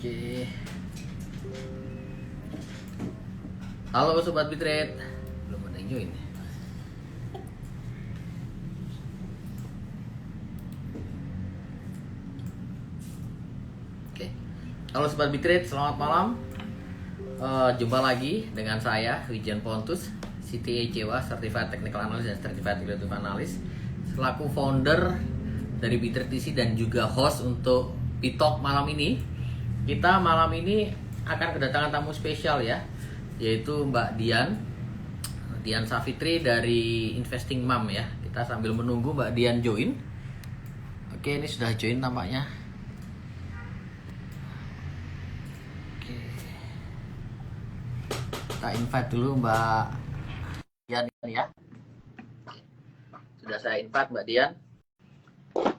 Oke. Halo Sobat Bitrate. Belum ada yang join. Oke. Halo Sobat Bitrate, selamat malam. Jumpa lagi dengan saya Wijen Pontus, CTA Cewa, Certified Technical Analyst dan Certified Executive Analyst, selaku founder dari Bitrate TC dan juga host untuk Pitalk malam ini. Kita malam ini akan kedatangan tamu spesial ya, yaitu Mbak Dian Savitri dari Investing Mom ya. Kita sambil menunggu Mbak Dian join. Oke, ini sudah join tampaknya. Oke. Kita invite dulu Mbak Dian ya. Sudah saya invite Mbak Dian.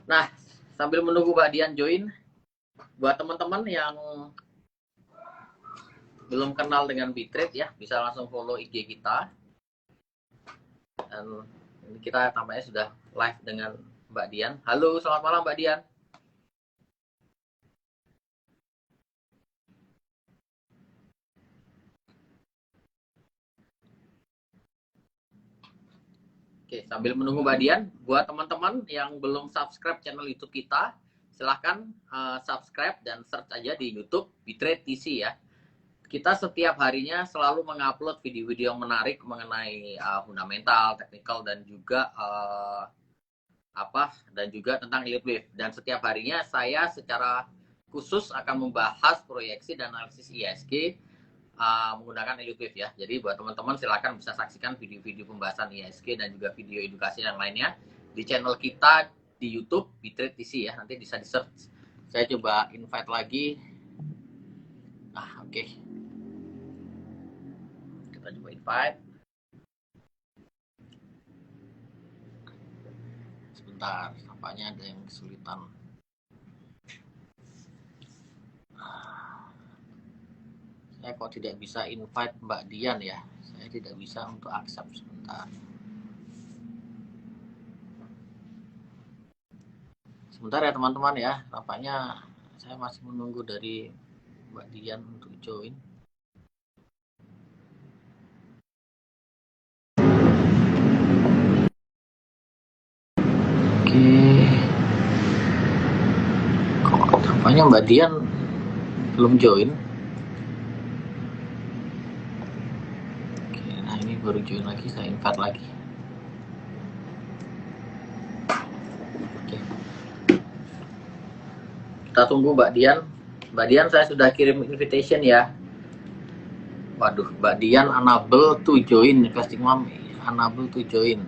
Nah, sambil menunggu Mbak Dian join, buat teman-teman yang belum kenal dengan Bitrate ya, bisa langsung follow IG kita. Dan ini kita tampaknya sudah live dengan Mbak Dian. Halo, selamat malam Mbak Dian. Oke, sambil menunggu Mbak Dian, buat teman-teman yang belum subscribe channel YouTube kita, silahkan subscribe dan search aja di YouTube Bitrate TC ya. Kita setiap harinya selalu mengupload video-video yang menarik mengenai fundamental, teknikal dan juga tentang yield wave. Dan setiap harinya saya secara khusus akan membahas proyeksi dan analisis ISG menggunakan yield wave ya. Jadi buat teman-teman silakan bisa saksikan video-video pembahasan ISG dan juga video edukasi yang lainnya di channel kita di YouTube Bitrate TC ya. Nanti bisa di search. Saya coba invite lagi. Oke. Kita coba invite. Sebentar, nampaknya ada yang kesulitan. Saya kok tidak bisa invite Mbak Dian ya. Saya tidak bisa untuk accept sebentar. Sebentar ya teman-teman ya. Nampaknya saya masih menunggu dari Mbak Dian untuk join. Kok tampaknya Mbak Dian belum join. Oke, nah ini baru join lagi, saya invite lagi. Oke. Kita tunggu Mbak Dian. Mbak Dian saya sudah kirim invitation ya. Waduh, Mbak Dian unable to join Investing Mom, unable to join.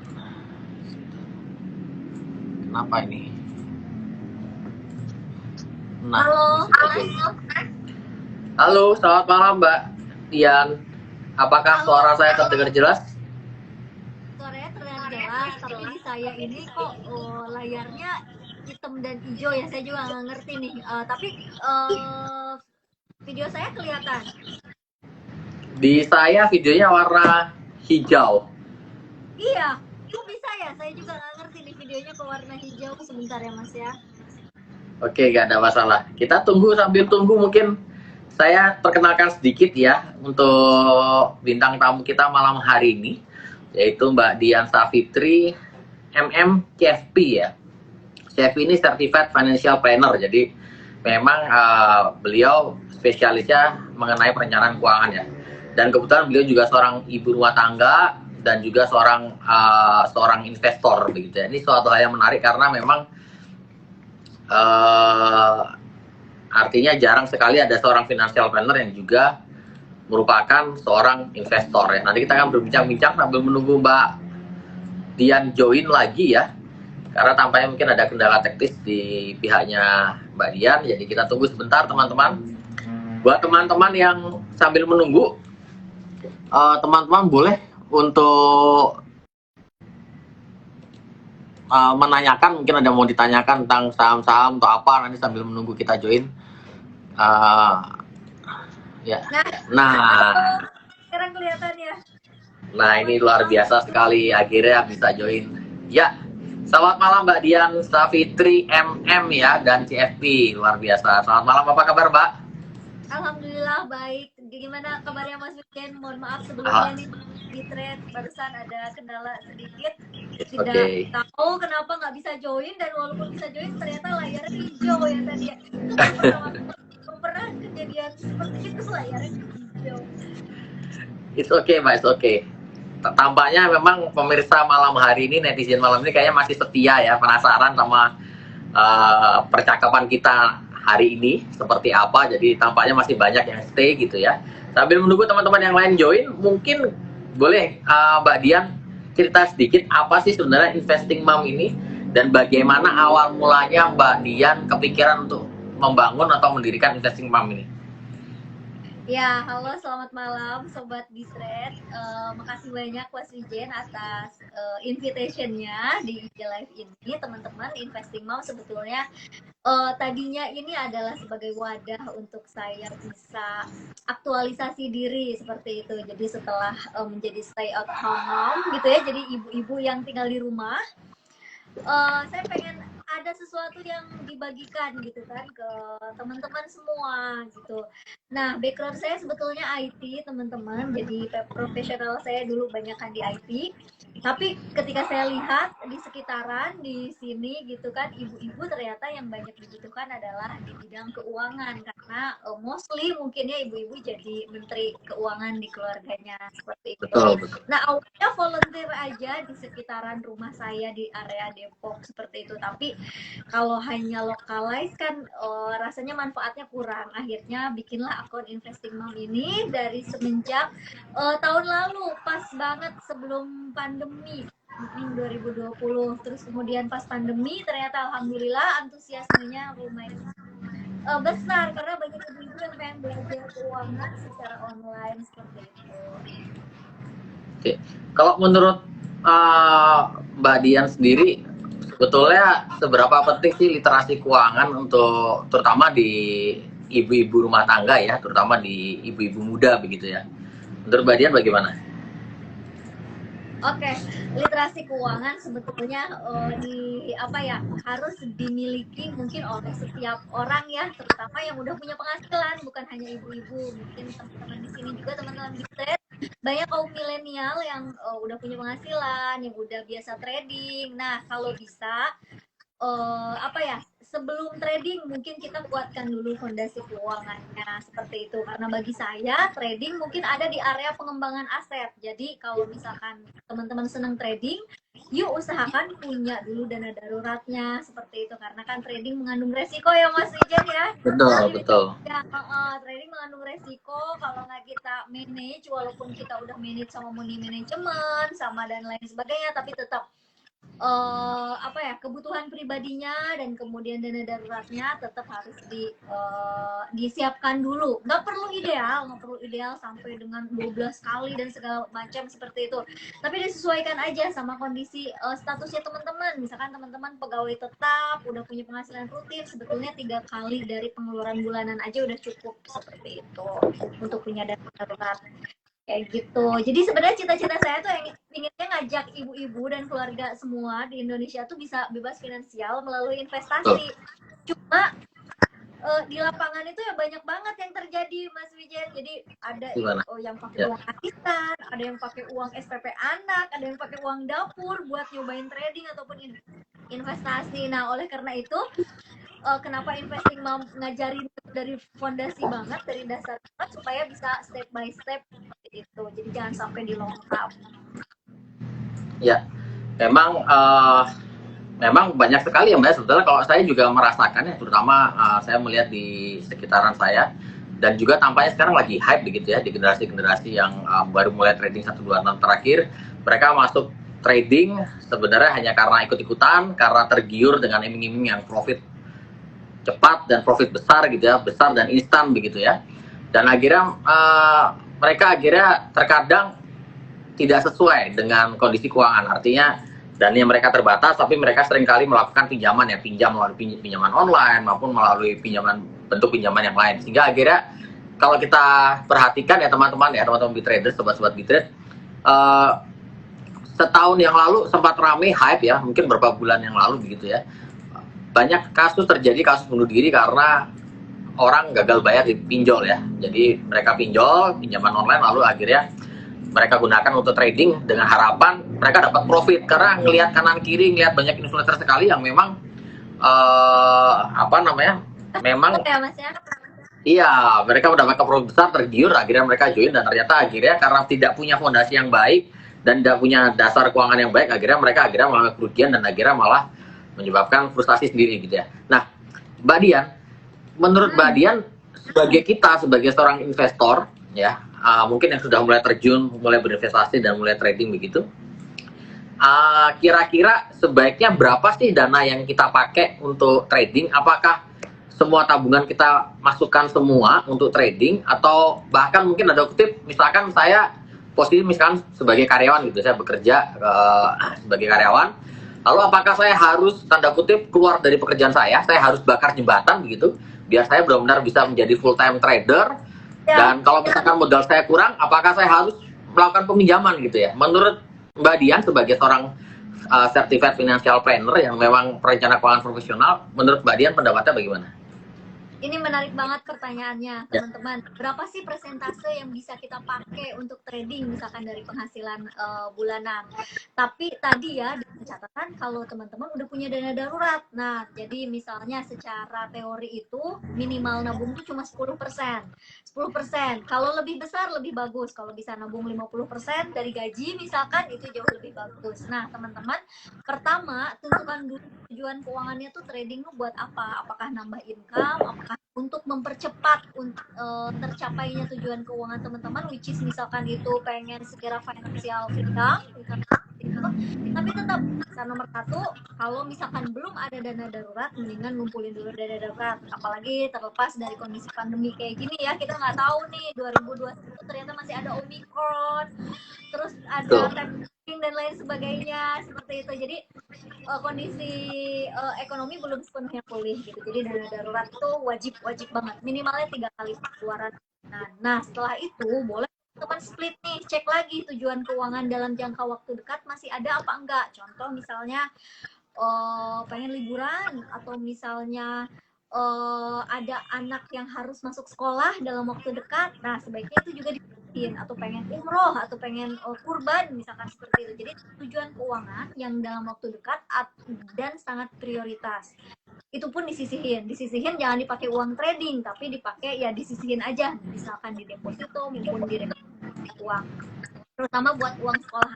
Kenapa ini? Nah, halo, selamat malam Mbak Dian. Apakah suara saya terdengar jelas? Suaranya terdengar jelas, tapi di saya ini kok layarnya hitam dan hijau ya. Saya juga nggak ngerti nih. Tapi video saya kelihatan. Di saya videonya warna hijau. Iya, kok bisa ya? Saya juga nggak ngerti nih videonya ke warna hijau. Sebentar ya Mas ya. Oke, gak ada masalah. Kita tunggu, sambil tunggu mungkin saya perkenalkan sedikit ya untuk bintang tamu kita malam hari ini, yaitu Mbak Dian Savitri, MM CFP ya. CFP ini Certified Financial Planner, jadi memang beliau spesialisnya mengenai perencanaan keuangan ya. Dan kebetulan beliau juga seorang ibu rumah tangga dan juga seorang investor begitu ya. Ini suatu hal yang menarik karena memang artinya jarang sekali ada seorang financial planner yang juga merupakan seorang investor ya. Nanti kita akan berbincang-bincang sambil menunggu Mbak Dian join lagi ya, karena tampaknya mungkin ada kendala teknis di pihaknya Mbak Dian. Jadi kita tunggu sebentar teman-teman. Buat teman-teman yang sambil menunggu, teman-teman boleh untuk menanyakan, mungkin ada mau ditanyakan tentang saham-saham atau apa, nanti sambil menunggu kita join. Ya. Nah, Sekarang kelihatan ya. Nah, ini luar biasa sekali, akhirnya bisa join. Ya, selamat malam Mbak Dian Savitri MM ya dan CFP, luar biasa. Selamat malam, apa kabar Mbak? Alhamdulillah baik. Gimana kabarnya Mas Wijen? Mohon maaf Ah, sebelumnya nih di thread barusan ada kendala sedikit. Tidak oke. tahu kenapa nggak bisa join dan walaupun bisa join ternyata layarnya hijau ya tadi ya. Itu baru pertama kali belum pernah kejadian seperti itu layarnya hijau. It's okay, Mbak, it's okay. Tampaknya memang pemirsa malam hari ini, netizen malam ini kayaknya masih setia ya, penasaran sama percakapan kita hari ini seperti apa. Jadi tampaknya masih banyak yang stay gitu ya. Sambil menunggu teman-teman yang lain join, mungkin boleh Mbak Dian cerita sedikit apa sih sebenarnya Investing Mom ini dan bagaimana awal mulanya Mbak Dian kepikiran untuk membangun atau mendirikan Investing Mom ini. Ya, halo selamat malam Sobat Bisret. Makasih banyak Mas Wijen atas invitation-nya di IG Live ini. Teman-teman, Investing Mom sebetulnya tadinya ini adalah sebagai wadah untuk saya bisa aktualisasi diri seperti itu. Jadi setelah menjadi stay at home mom gitu ya, jadi ibu-ibu yang tinggal di rumah, saya pengen ada sesuatu yang dibagikan gitu kan ke teman-teman semua gitu. Nah, background saya sebetulnya IT, teman-teman. Jadi profesional saya dulu banyak kan di IT. Tapi ketika saya lihat di sekitaran di sini gitu kan, ibu-ibu ternyata yang banyak dibutuhkan adalah di bidang keuangan karena mostly mungkinnya ibu-ibu jadi menteri keuangan di keluarganya seperti itu. Betul, betul. Nah, awalnya volunteer aja di sekitaran rumah saya di area Depok seperti itu. Tapi kalau hanya localize kan rasanya manfaatnya kurang. Akhirnya bikinlah akun Investing Mom ini dari semenjak tahun lalu, pas banget sebelum pandemi 2020. Terus kemudian pas pandemi ternyata alhamdulillah antusiasmenya lumayan besar karena banyak ibu-ibu yang pengen belajar keuangan secara online seperti itu. Oke. Kalau menurut Mbak Dian sendiri, sebetulnya seberapa penting sih literasi keuangan untuk terutama di ibu-ibu rumah tangga ya, terutama di ibu-ibu muda begitu ya. Menurut Mbak Dian bagaimana? Oke, literasi keuangan sebetulnya harus dimiliki mungkin oleh setiap orang ya, terutama yang udah punya penghasilan, bukan hanya ibu-ibu. Mungkin teman-teman di sini juga teman-teman bisnis banyak kaum milenial yang udah punya penghasilan, yang udah biasa trading. Nah, kalau bisa sebelum trading mungkin kita kuatkan dulu fondasi keuangannya seperti itu karena bagi saya trading mungkin ada di area pengembangan aset. Jadi kalau misalkan teman-teman senang trading, yuk usahakan punya dulu dana daruratnya seperti itu karena kan trading mengandung resiko ya Mas Wijen ya. Betul, betul. Ya, trading mengandung resiko kalau nggak kita manage, walaupun kita udah manage sama money management sama dan lain sebagainya, tapi tetap kebutuhan pribadinya dan kemudian dana daruratnya tetap harus disiapkan dulu. Nggak perlu ideal sampai dengan 12 kali dan segala macam seperti itu. Tapi disesuaikan aja sama kondisi statusnya teman-teman. Misalkan teman-teman pegawai tetap, udah punya penghasilan rutin, sebetulnya 3 kali dari pengeluaran bulanan aja udah cukup seperti itu untuk punya dana darurat. Kayak gitu. Jadi sebenarnya cita-cita saya tuh yang inginnya ngajak ibu-ibu dan keluarga semua di Indonesia tuh bisa bebas finansial melalui investasi. Cuma di lapangan itu ya banyak banget yang terjadi Mas Wijen. Jadi ada yang pakai uang arisan, ada yang pakai uang SPP anak, ada yang pakai uang dapur buat nyobain trading ataupun investasi. Nah, oleh karena itu kenapa Investing Mom ngajarin dari fondasi banget, dari dasar banget supaya bisa step by step seperti itu. Jadi jangan sampai dilongkap. Ya, memang banyak sekali ya Mbak. Sebetulnya kalau saya juga merasakan ya, terutama saya melihat di sekitaran saya dan juga tampaknya sekarang lagi hype begitu ya di generasi-generasi yang baru mulai trading 1-2 tahun terakhir. Mereka masuk trading sebenarnya hanya karena ikut-ikutan, karena tergiur dengan iming-iming yang profit cepat dan profit besar gitu ya, besar dan instan begitu ya. Dan akhirnya mereka akhirnya terkadang tidak sesuai dengan kondisi keuangan. Artinya dananya mereka terbatas, tapi mereka seringkali melakukan pinjaman ya, pinjam melalui pinjaman online maupun melalui bentuk pinjaman yang lain. Sehingga akhirnya kalau kita perhatikan ya teman-teman Bitraders, sobat-sobat Bitrade, setahun yang lalu sempat ramai hype ya, mungkin beberapa bulan yang lalu begitu ya. Banyak kasus bunuh diri karena orang gagal bayar di pinjol ya. Jadi mereka pinjol, pinjaman online, lalu akhirnya mereka gunakan untuk trading dengan harapan mereka dapat profit, karena ngelihat kanan kiri, ngelihat banyak influencer sekali yang memang memang ya Mas ya. iya, mereka mendapatkan profit besar, tergiur, akhirnya mereka join, dan ternyata akhirnya karena tidak punya fondasi yang baik dan tidak punya dasar keuangan yang baik, akhirnya mereka mengalami kerugian dan akhirnya malah menyebabkan frustasi sendiri gitu ya. Nah, Mbak Dian, menurut Mbak Dian, sebagai kita, sebagai seorang investor ya, mungkin yang sudah mulai terjun, mulai berinvestasi dan mulai trading begitu, kira-kira sebaiknya berapa sih dana yang kita pakai untuk trading? Apakah semua tabungan kita masukkan semua untuk trading, atau bahkan mungkin ada kutip, misalkan saya posisi misalkan sebagai karyawan gitu, saya bekerja sebagai karyawan, lalu apakah saya harus tanda kutip keluar dari pekerjaan saya harus bakar jembatan begitu, biar saya benar-benar bisa menjadi full time trader, dan kalau misalkan modal saya kurang, apakah saya harus melakukan peminjaman gitu ya? Menurut Mbak Dian sebagai seorang certified financial planner yang memang perencana keuangan profesional, menurut Mbak Dian pendapatnya bagaimana? Ini menarik banget pertanyaannya, teman-teman. Berapa sih persentase yang bisa kita pakai untuk trading, misalkan dari penghasilan bulanan? Tapi tadi ya, di catatan kalau teman-teman udah punya dana darurat. Nah, jadi misalnya secara teori itu minimal nabung itu cuma 10%. 10%. Kalau lebih besar lebih bagus. Kalau bisa nabung 50% dari gaji misalkan, itu jauh lebih bagus. Nah, teman-teman, pertama tentukan dulu tujuan keuangannya tuh trading tuh buat apa? Apakah nambah income? Apakah untuk mempercepat tercapainya tujuan keuangan teman-teman, which is misalkan itu pengen segera financial freedom, misalkan itu. Tapi tetap nomor satu, kalau misalkan belum ada dana darurat, mendingan ngumpulin dulu dana darurat. Apalagi terlepas dari kondisi pandemi kayak gini ya, kita nggak tahu nih 2021 ternyata masih ada Omicron, terus ada dan lain sebagainya seperti itu. Jadi kondisi ekonomi belum sepenuhnya pulih gitu. Jadi dana darurat itu wajib banget, minimalnya 3 kali pengeluaran. Nah, setelah itu boleh teman split nih, cek lagi tujuan keuangan dalam jangka waktu dekat masih ada apa enggak. Contoh misalnya pengen liburan, atau misalnya ada anak yang harus masuk sekolah dalam waktu dekat. Nah, sebaiknya itu juga disisihin, atau pengen umroh, atau pengen kurban misalkan seperti itu. Jadi tujuan keuangan yang dalam waktu dekat dan sangat prioritas, itu pun disisihin jangan dipakai uang trading, tapi dipakai ya disisihin aja, misalkan di deposito maupun di uang, terutama buat uang sekolah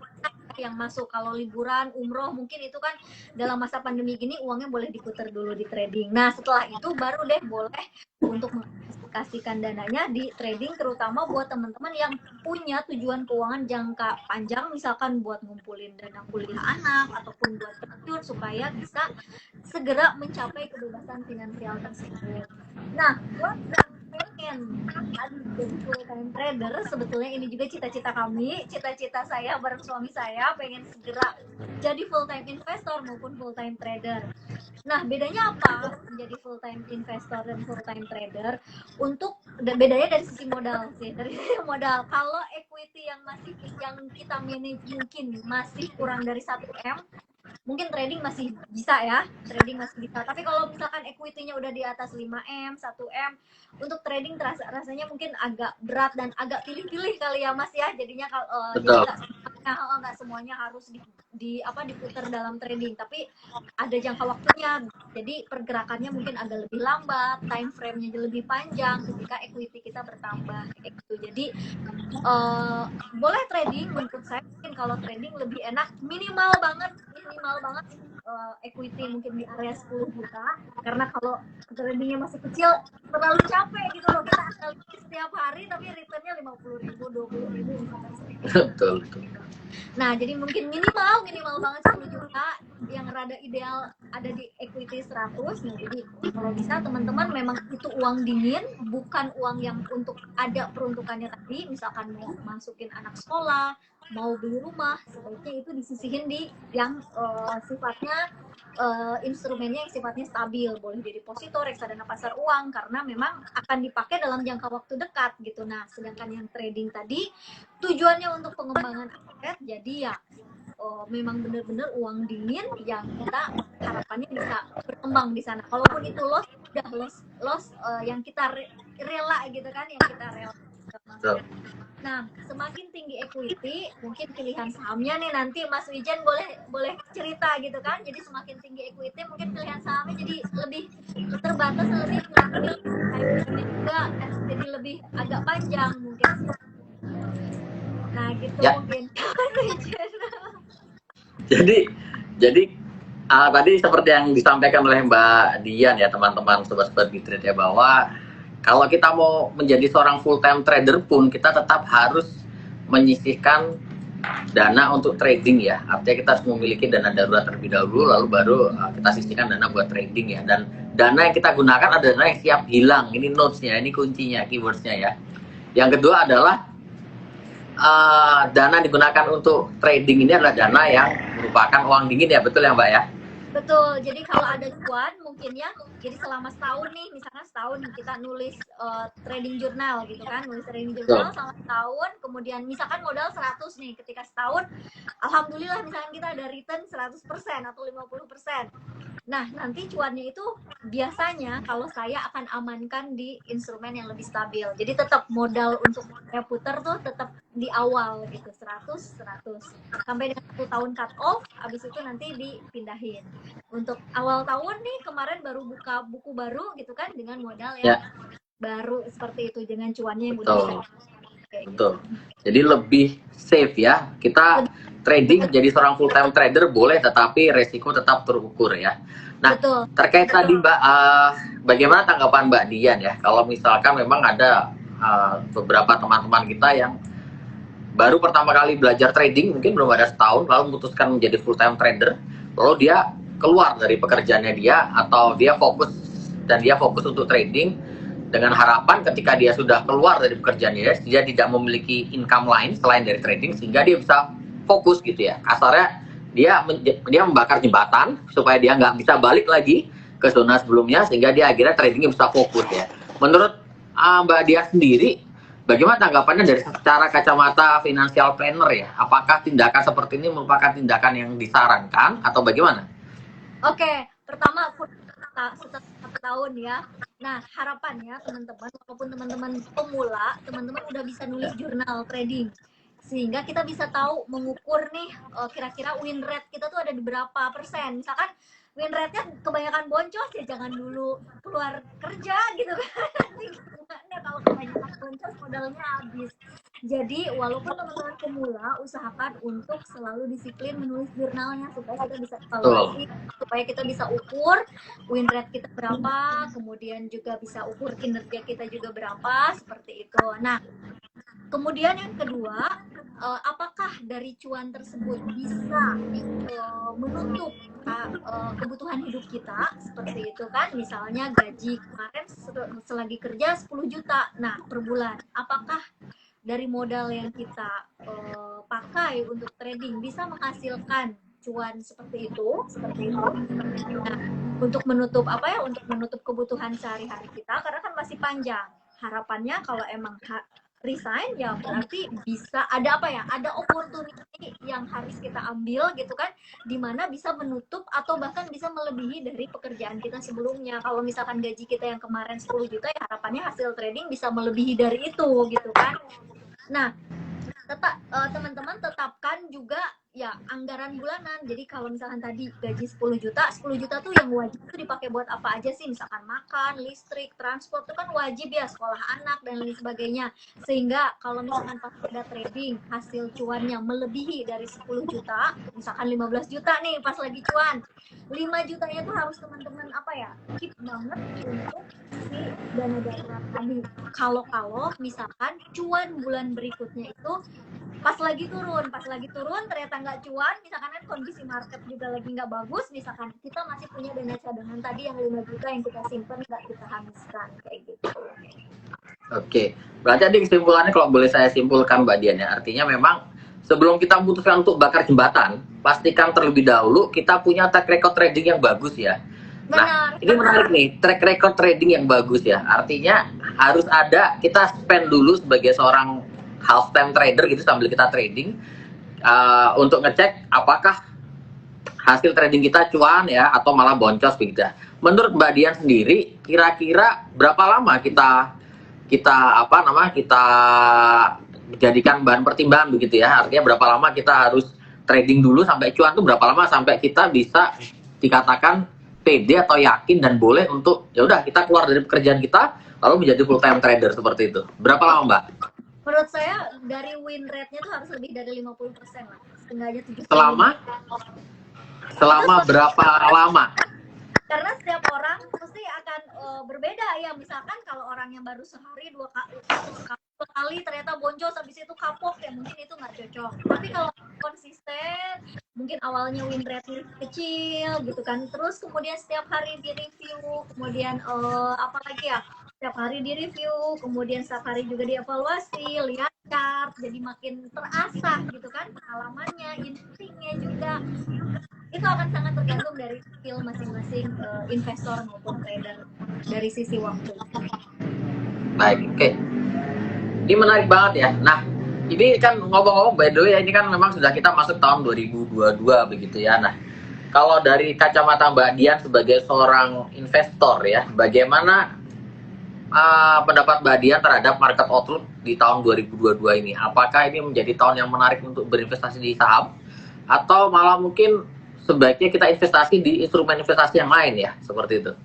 yang masuk. Kalau liburan, umroh, mungkin itu kan dalam masa pandemi gini uangnya boleh diputar dulu di trading. Nah, setelah itu baru deh boleh untuk menginvestasikan dananya di trading, terutama buat teman-teman yang punya tujuan keuangan jangka panjang, misalkan buat ngumpulin dana kuliah anak ataupun buat pensiun supaya bisa segera mencapai kebebasan finansial tersebut. Nah, buat pengen jadi full time trader, sebetulnya ini juga cita-cita kami, cita-cita saya bareng suami saya, pengen segera jadi full time investor maupun full time trader. Nah, bedanya apa menjadi full time investor dan full time trader? Untuk bedanya dari sisi modal sih, dari sisi modal. Kalau equity yang kita manage mungkin masih kurang dari 1M, mungkin trading masih bisa ya, tapi kalau misalkan equity-nya udah di atas 5M, 1M, untuk trading rasanya mungkin agak berat dan agak pilih-pilih kali ya Mas ya, jadinya kalau nggak semuanya harus diputar dalam trading, tapi ada jangka waktunya, jadi pergerakannya mungkin agak lebih lambat, time frame-nya lebih panjang ketika equity kita bertambah gitu. Jadi boleh trading, menurut saya mungkin kalau trading lebih enak minimal banget equity mungkin di area 10 juta, karena kalau tradingnya masih kecil terlalu capek gitu loh, kita analisis setiap hari tapi returnnya 50.000, 20.000 misalkan betul. Nah, jadi mungkin minimal banget 10 juta, yang rada ideal ada di equity 100. Nah, jadi kalau bisa teman-teman memang itu uang dingin, bukan uang yang untuk ada peruntukannya tadi, misalkan mau masukin anak sekolah, mau beli rumah, sebaiknya itu disisihin di yang sifatnya instrumennya yang sifatnya stabil, boleh di deposito, reksadana pasar uang, karena memang akan dipakai dalam jangka waktu dekat gitu. Nah, sedangkan yang trading tadi tujuannya untuk pengembangan aset, jadi ya memang benar-benar uang dingin yang kita harapannya bisa berkembang di sana. Kalaupun itu loss, udah loss yang kita rela gitu kan, yang kita rela. Nah, semakin tinggi equity, mungkin pilihan sahamnya nih nanti Mas Wijen boleh cerita gitu kan. Jadi semakin tinggi equity, mungkin pilihan sahamnya jadi lebih terbatas, lebih fleksibel, juga jadi lebih agak panjang mungkin. Nah, gitu ya. Mungkin. Jadi tadi seperti yang disampaikan oleh Mbak Dian ya, teman-teman sobat-sobat Bitrade ya, bahwa kalau kita mau menjadi seorang full time trader pun kita tetap harus menyisihkan dana untuk trading ya. Artinya kita harus memiliki dana darurat terlebih dahulu, lalu baru kita sisihkan dana buat trading ya. Dan dana yang kita gunakan adalah dana yang siap hilang. Ini notesnya, ini kuncinya, keywordsnya ya. Yang kedua adalah dana digunakan untuk trading ini adalah dana yang merupakan uang dingin ya, betul ya Mbak ya? Betul, jadi kalau ada cuan mungkin ya, jadi selama setahun nih, misalkan setahun kita nulis trading journal gitu kan, nulis trading journal selama setahun, kemudian misalkan modal 100 nih, ketika setahun, alhamdulillah misalkan kita ada return 100% atau 50%. Nah, nanti cuannya itu biasanya kalau saya akan amankan di instrumen yang lebih stabil. Jadi tetap modal untuk saya putar tuh tetap di awal gitu, 100. Sampai dengan 1 tahun cut off, habis itu nanti dipindahin. Untuk awal tahun nih, kemarin baru buka buku baru gitu kan, dengan modal yang baru seperti itu, dengan cuannya yang udah safe. Betul. Jadi lebih safe ya. Kita trading jadi seorang full time trader boleh, tetapi resiko tetap terukur ya. Nah, terkait tadi Mbak, bagaimana tanggapan Mbak Dian ya? Kalau misalkan memang ada beberapa teman-teman kita yang baru pertama kali belajar trading, mungkin belum ada setahun, lalu memutuskan menjadi full time trader, lalu dia keluar dari pekerjaannya dia, atau dia fokus untuk trading dengan harapan ketika dia sudah keluar dari pekerjaannya dia tidak memiliki income lain selain dari trading, sehingga dia bisa fokus gitu ya. Kasarnya dia membakar jembatan supaya dia nggak bisa balik lagi ke zona sebelumnya, sehingga dia akhirnya tradingnya bisa fokus ya. Menurut Mbak Dian sendiri, bagaimana tanggapannya dari secara kacamata financial planner ya? Apakah tindakan seperti ini merupakan tindakan yang disarankan atau bagaimana? Oke, pertama setelah 1 tahun ya. Nah, harapannya teman-teman, walaupun teman-teman pemula, teman-teman udah bisa nulis jurnal trading. Sehingga kita bisa tahu, mengukur nih kira-kira win rate kita tuh ada di berapa persen. Misalkan win rate-nya kebanyakan boncos ya jangan dulu keluar kerja gitu kan. Gimana kalau kebanyakan boncos modalnya habis. Jadi walaupun teman-teman pemula, usahakan untuk selalu disiplin menulis jurnalnya supaya kita bisa evaluasi, supaya kita bisa ukur win rate kita berapa, kemudian juga bisa ukur kinerja kita juga berapa, seperti itu. Nah, kemudian yang kedua, apakah dari cuan tersebut bisa menutup kebutuhan hidup kita, seperti itu kan? Misalnya gaji kemarin selagi kerja 10 juta, nah per bulan, apakah dari modal yang kita pakai untuk trading bisa menghasilkan cuan seperti itu? Nah, untuk menutup untuk menutup kebutuhan sehari-hari kita, karena kan masih panjang. Harapannya kalau emang resign ya berarti bisa ada ada opportunity yang harus kita ambil gitu kan, dimana bisa menutup atau bahkan bisa melebihi dari pekerjaan kita sebelumnya. Kalau misalkan gaji kita yang kemarin 10 juta ya harapannya hasil trading bisa melebihi dari itu gitu kan. Nah, teman-teman tetapkan juga ya anggaran bulanan. Jadi kalau misalkan tadi gaji 10 juta tuh yang wajib itu dipakai buat apa aja sih? Misalkan makan, listrik, transport itu kan wajib ya, sekolah anak dan lain sebagainya. Sehingga kalau misalkan pas ada trading hasil cuannya melebihi dari 10 juta, misalkan 15 juta nih pas lagi cuan, 5 jutanya tuh harus teman-teman keep banget untuk si dana darurat tadi. Kalau misalkan cuan bulan berikutnya itu pas lagi turun ternyata nggak cuan, misalkan kan kondisi market juga lagi nggak bagus, misalkan kita masih punya dana cadangan tadi yang 5 juta yang kita simpan nggak kita habiskan, kayak gitu. Oke, berarti ada kesimpulannya, kalau boleh saya simpulkan Mbak Dian ya, artinya memang sebelum kita memutuskan untuk bakar jembatan, pastikan terlebih dahulu kita punya track record trading yang bagus ya. Nah, ini menarik nih, track record trading yang bagus ya, artinya harus ada, kita spend dulu sebagai seorang half time trader gitu sambil kita trading, untuk ngecek apakah hasil trading kita cuan ya atau malah boncos begitu ya. Menurut Mbak Dian sendiri, kira-kira berapa lama kita jadikan bahan pertimbangan begitu ya? Artinya berapa lama kita harus trading dulu sampai cuan tuh berapa lama sampai kita bisa dikatakan pede atau yakin dan boleh untuk ya udah kita keluar dari pekerjaan kita lalu menjadi full time trader seperti itu. Berapa lama, Mbak? Menurut saya dari win rate-nya tuh harus lebih dari 50% lah. Setengahnya 70%. Selama berapa lama? Karena setiap orang pasti akan berbeda ya. Misalkan kalau orang yang baru sehari dua kali ternyata boncos, habis itu kapok ya, mungkin itu nggak cocok. Tapi kalau konsisten, mungkin awalnya win rate kecil gitu kan, terus kemudian setiap hari di review, kemudian apa lagi ya, setiap hari di review, kemudian setiap hari juga dievaluasi, lihat chart, jadi makin terasah gitu kan pengalamannya, instingnya juga. Itu akan sangat tergantung dari skill masing-masing investor maupun trader dari sisi waktu. Baik, oke. Ini menarik banget ya. Nah, ini kan ngomong-ngomong by the way, ini kan memang sudah kita masuk tahun 2022 begitu ya. Nah, kalau dari kacamata Mbak Dian sebagai seorang investor ya, bagaimana pendapat Mbak Dian terhadap market outlook di tahun 2022 ini? Apakah ini menjadi tahun yang menarik untuk berinvestasi di saham? Atau malah mungkin sebaiknya kita investasi di instrumen investasi yang lain ya, seperti itu?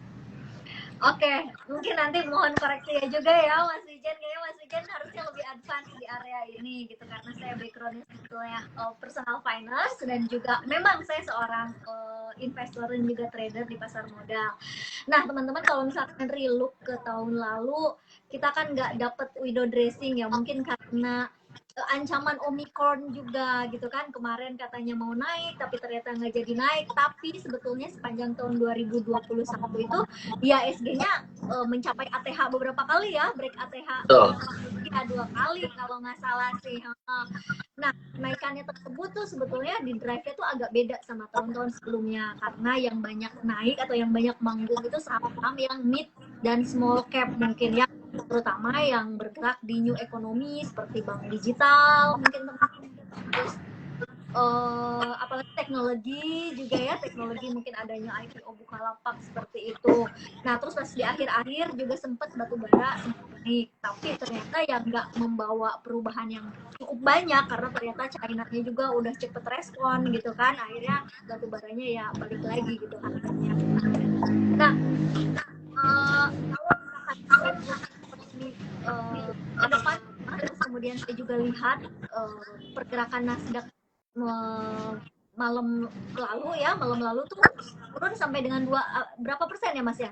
Oke, mungkin nanti mohon koreksi ya juga ya Mas Wijen. Kayaknya Mas Wijen harusnya lebih advance di area ini gitu, karena saya backgroundnya sebetulnya personal finance dan juga memang saya seorang investor dan juga trader di pasar modal. Nah teman-teman, kalau misalkan relook ke tahun lalu, kita kan nggak dapet window dressing ya, mungkin karena ancaman Omicron juga gitu kan, kemarin katanya mau naik tapi ternyata nggak jadi naik. Tapi sebetulnya sepanjang tahun 2021 itu IHSG-nya mencapai ATH beberapa kali ya, break ATH ya 2 kali kalau nggak salah sih. Nah kenaikannya tersebut tuh sebetulnya di drive-nya tuh agak beda sama tahun-tahun sebelumnya, karena yang banyak naik atau yang banyak manggung itu saham-saham yang mid dan small cap mungkin ya, terutama yang bergerak di new economy seperti bank digital mungkin teman-teman, terus apalagi teknologi juga ya, teknologi mungkin adanya IPO Bukalapak seperti itu. Nah terus pas di akhir-akhir juga sempat batubara sempat naik, tapi ternyata yang nggak membawa perubahan yang cukup banyak, karena ternyata China-nya juga udah cepet respon gitu kan, akhirnya batubaranya ya balik lagi gitu harganya. Nah kalau di ke depan, terus kemudian saya juga lihat pergerakan Nasdaq malam lalu tuh turun sampai dengan berapa persen ya Mas ya?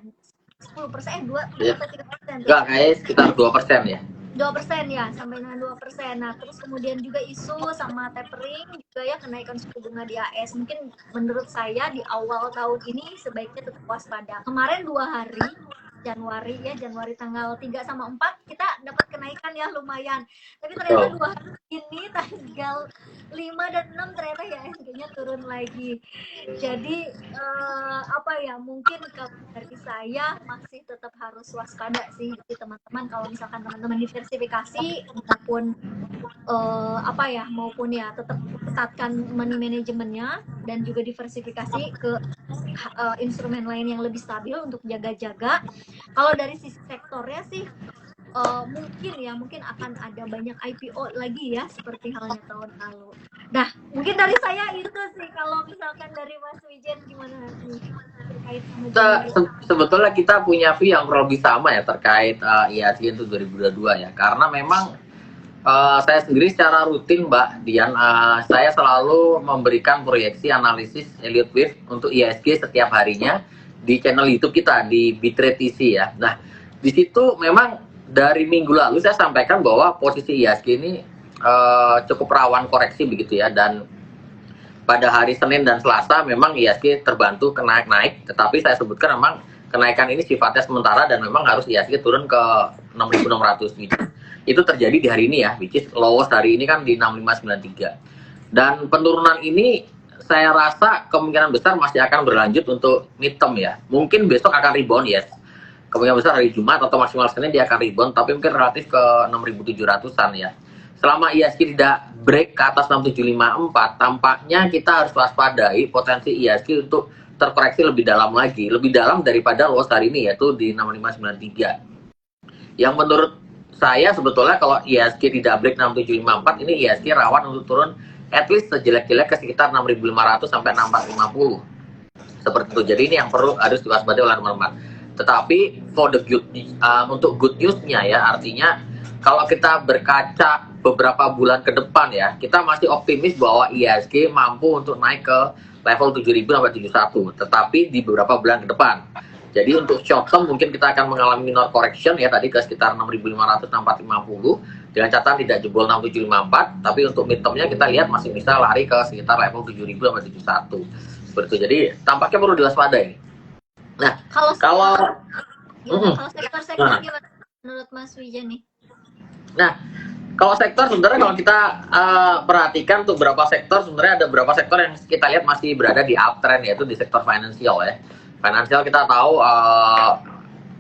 10%, 2 atau 3%? Enggak, kayak sekitar 2% ya. 2% ya, sampai dengan 2%. Nah, terus kemudian juga isu sama tapering juga ya, kenaikan suku bunga di AS. Mungkin menurut saya di awal tahun ini sebaiknya tetap waspada. Kemarin 2 hari Januari tanggal 3 sama 4 kita dapat kenaikan ya lumayan. Tapi ternyata 2 hari ini tanggal 5 dan 6 ternyata ya harganya turun lagi. Jadi mungkin kalau dari saya masih tetap harus waspada sih teman-teman. Kalau misalkan teman-teman diversifikasi maupun maupun ya tetap ketatkan money manajemennya dan juga diversifikasi ke instrumen lain yang lebih stabil untuk jaga-jaga. Kalau dari sisi sektornya sih mungkin akan ada banyak IPO lagi ya seperti halnya tahun lalu. Nah mungkin dari saya itu sih. Kalau misalkan dari Mas Wijen gimana nih terkait sama sebetulnya kita punya view yang kurang lebih sama ya terkait IHSG untuk 2022 ya, karena memang saya sendiri secara rutin Mbak Dian, saya selalu memberikan proyeksi analisis Elliott Wave untuk IHSG setiap harinya di channel YouTube kita di Bitrate TC ya. Nah, di situ memang dari minggu lalu saya sampaikan bahwa posisi IHSG ini cukup rawan koreksi begitu ya, dan pada hari Senin dan Selasa memang IHSG terbantu naik, tetapi saya sebutkan memang kenaikan ini sifatnya sementara dan memang harus IHSG turun ke 6.600 gitu. Itu terjadi di hari ini ya, which is lowest hari ini kan di 6593. Dan penurunan ini saya rasa kemungkinan besar masih akan berlanjut untuk midterm ya. Mungkin besok akan rebound ya. Kemungkinan besar hari Jumat atau maksimal Senin dia akan rebound, tapi mungkin relatif ke 6.700-an ya. selama IHSG tidak break ke atas 6754, tampaknya kita harus waspadai potensi IHSG untuk terkoreksi lebih dalam lagi, lebih dalam daripada loss hari ini, yaitu di 6593. Yang menurut saya sebetulnya kalau IHSG tidak break 6754, ini IHSG rawan untuk turun at least sejelek-jelek ke sekitar 6500 sampai 6450. Seperti itu. Jadi ini yang harus diwaspadai oleh teman-teman. Tetapi for the good, untuk good news-nya ya, artinya kalau kita berkaca beberapa bulan ke depan ya, kita masih optimis bahwa IHSG mampu untuk naik ke level 7000 sampai 71, tetapi di beberapa bulan ke depan. Jadi untuk short term mungkin kita akan mengalami minor correction ya, tadi ke sekitar 6500 6450 dengan catatan tidak jebol 6754, tapi untuk mid termnya kita lihat masih bisa lari ke sekitar level 7000 sampai 71. Seperti itu. Jadi tampaknya perlu diwaspadai. Nah, kalau sektor-sektor gimana menurut Mas Wijen nih? Nah, kalau sektor sebenarnya kalau kita perhatikan tuh berapa sektor, sebenarnya ada beberapa sektor yang kita lihat masih berada di uptrend, yaitu di sektor finansial ya. Finansial kita tahu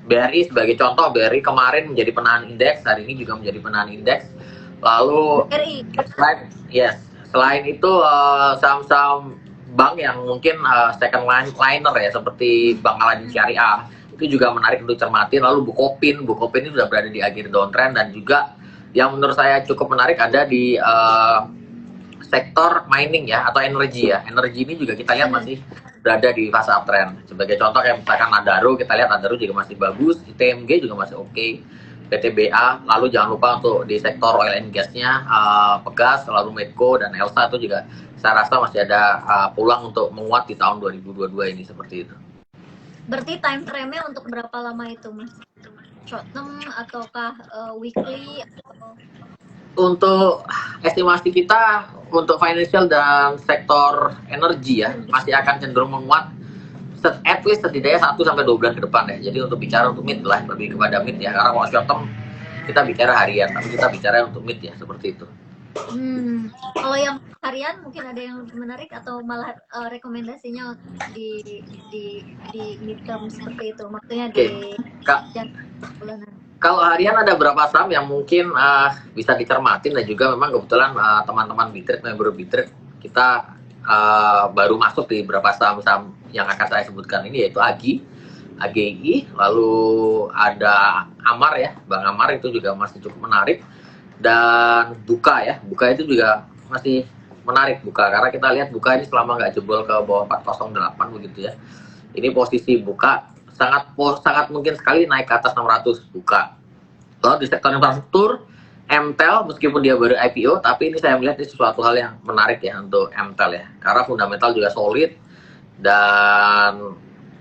BRI sebagai contoh, BRI kemarin menjadi penahan indeks, hari ini juga menjadi penahan indeks. Lalu selain itu saham-saham bank yang mungkin second liner ya, seperti Bank Aladin Syariah itu juga menarik untuk cermati. Lalu Bukopin ini sudah berada di akhir downtrend, dan juga yang menurut saya cukup menarik ada di sektor mining ya, atau energi ya. Energi ini juga kita lihat masih berada di fase uptrend. Sebagai contoh kayak misalkan Adaro, kita lihat Adaro juga masih bagus, ITMG juga masih oke, PTBA. Lalu jangan lupa untuk di sektor oil and gas-nya Pegas, lalu Medco dan Elsa itu juga saya rasa masih ada peluang untuk menguat di tahun 2022 ini, seperti itu. Berarti time frame-nya untuk berapa lama itu, Mas? Short term ataukah weekly? Untuk estimasi kita untuk financial dan sektor energi ya masih akan cenderung menguat at least setidaknya 1 sampai 2 bulan ke depan ya. Jadi untuk bicara untuk mid lah, lebih kepada mid ya, karena kalau short term kita bicara harian, tapi kita bicara untuk mid ya, seperti itu. Kalau yang harian mungkin ada yang lebih menarik atau malah rekomendasinya di mid term seperti itu, maksudnya di bulanan. Kalau harian ada beberapa saham yang mungkin bisa dicermatin, dan juga memang kebetulan teman-teman Bitrade, member Bitrade kita baru masuk di beberapa saham-saham yang akan saya sebutkan ini, yaitu AGI, lalu ada Amar ya, Bang Amar itu juga masih cukup menarik, dan Buka ya, Buka itu juga masih menarik Buka, karena kita lihat Buka ini selama nggak jebol ke bawah 408 begitu ya. Ini posisi Buka sangat mungkin sekali naik ke atas 600 Buka. Lalu di sektor infrastruktur, MTEL meskipun dia baru IPO, tapi ini saya melihat ini sesuatu hal yang menarik ya untuk MTEL ya, karena fundamental juga solid, dan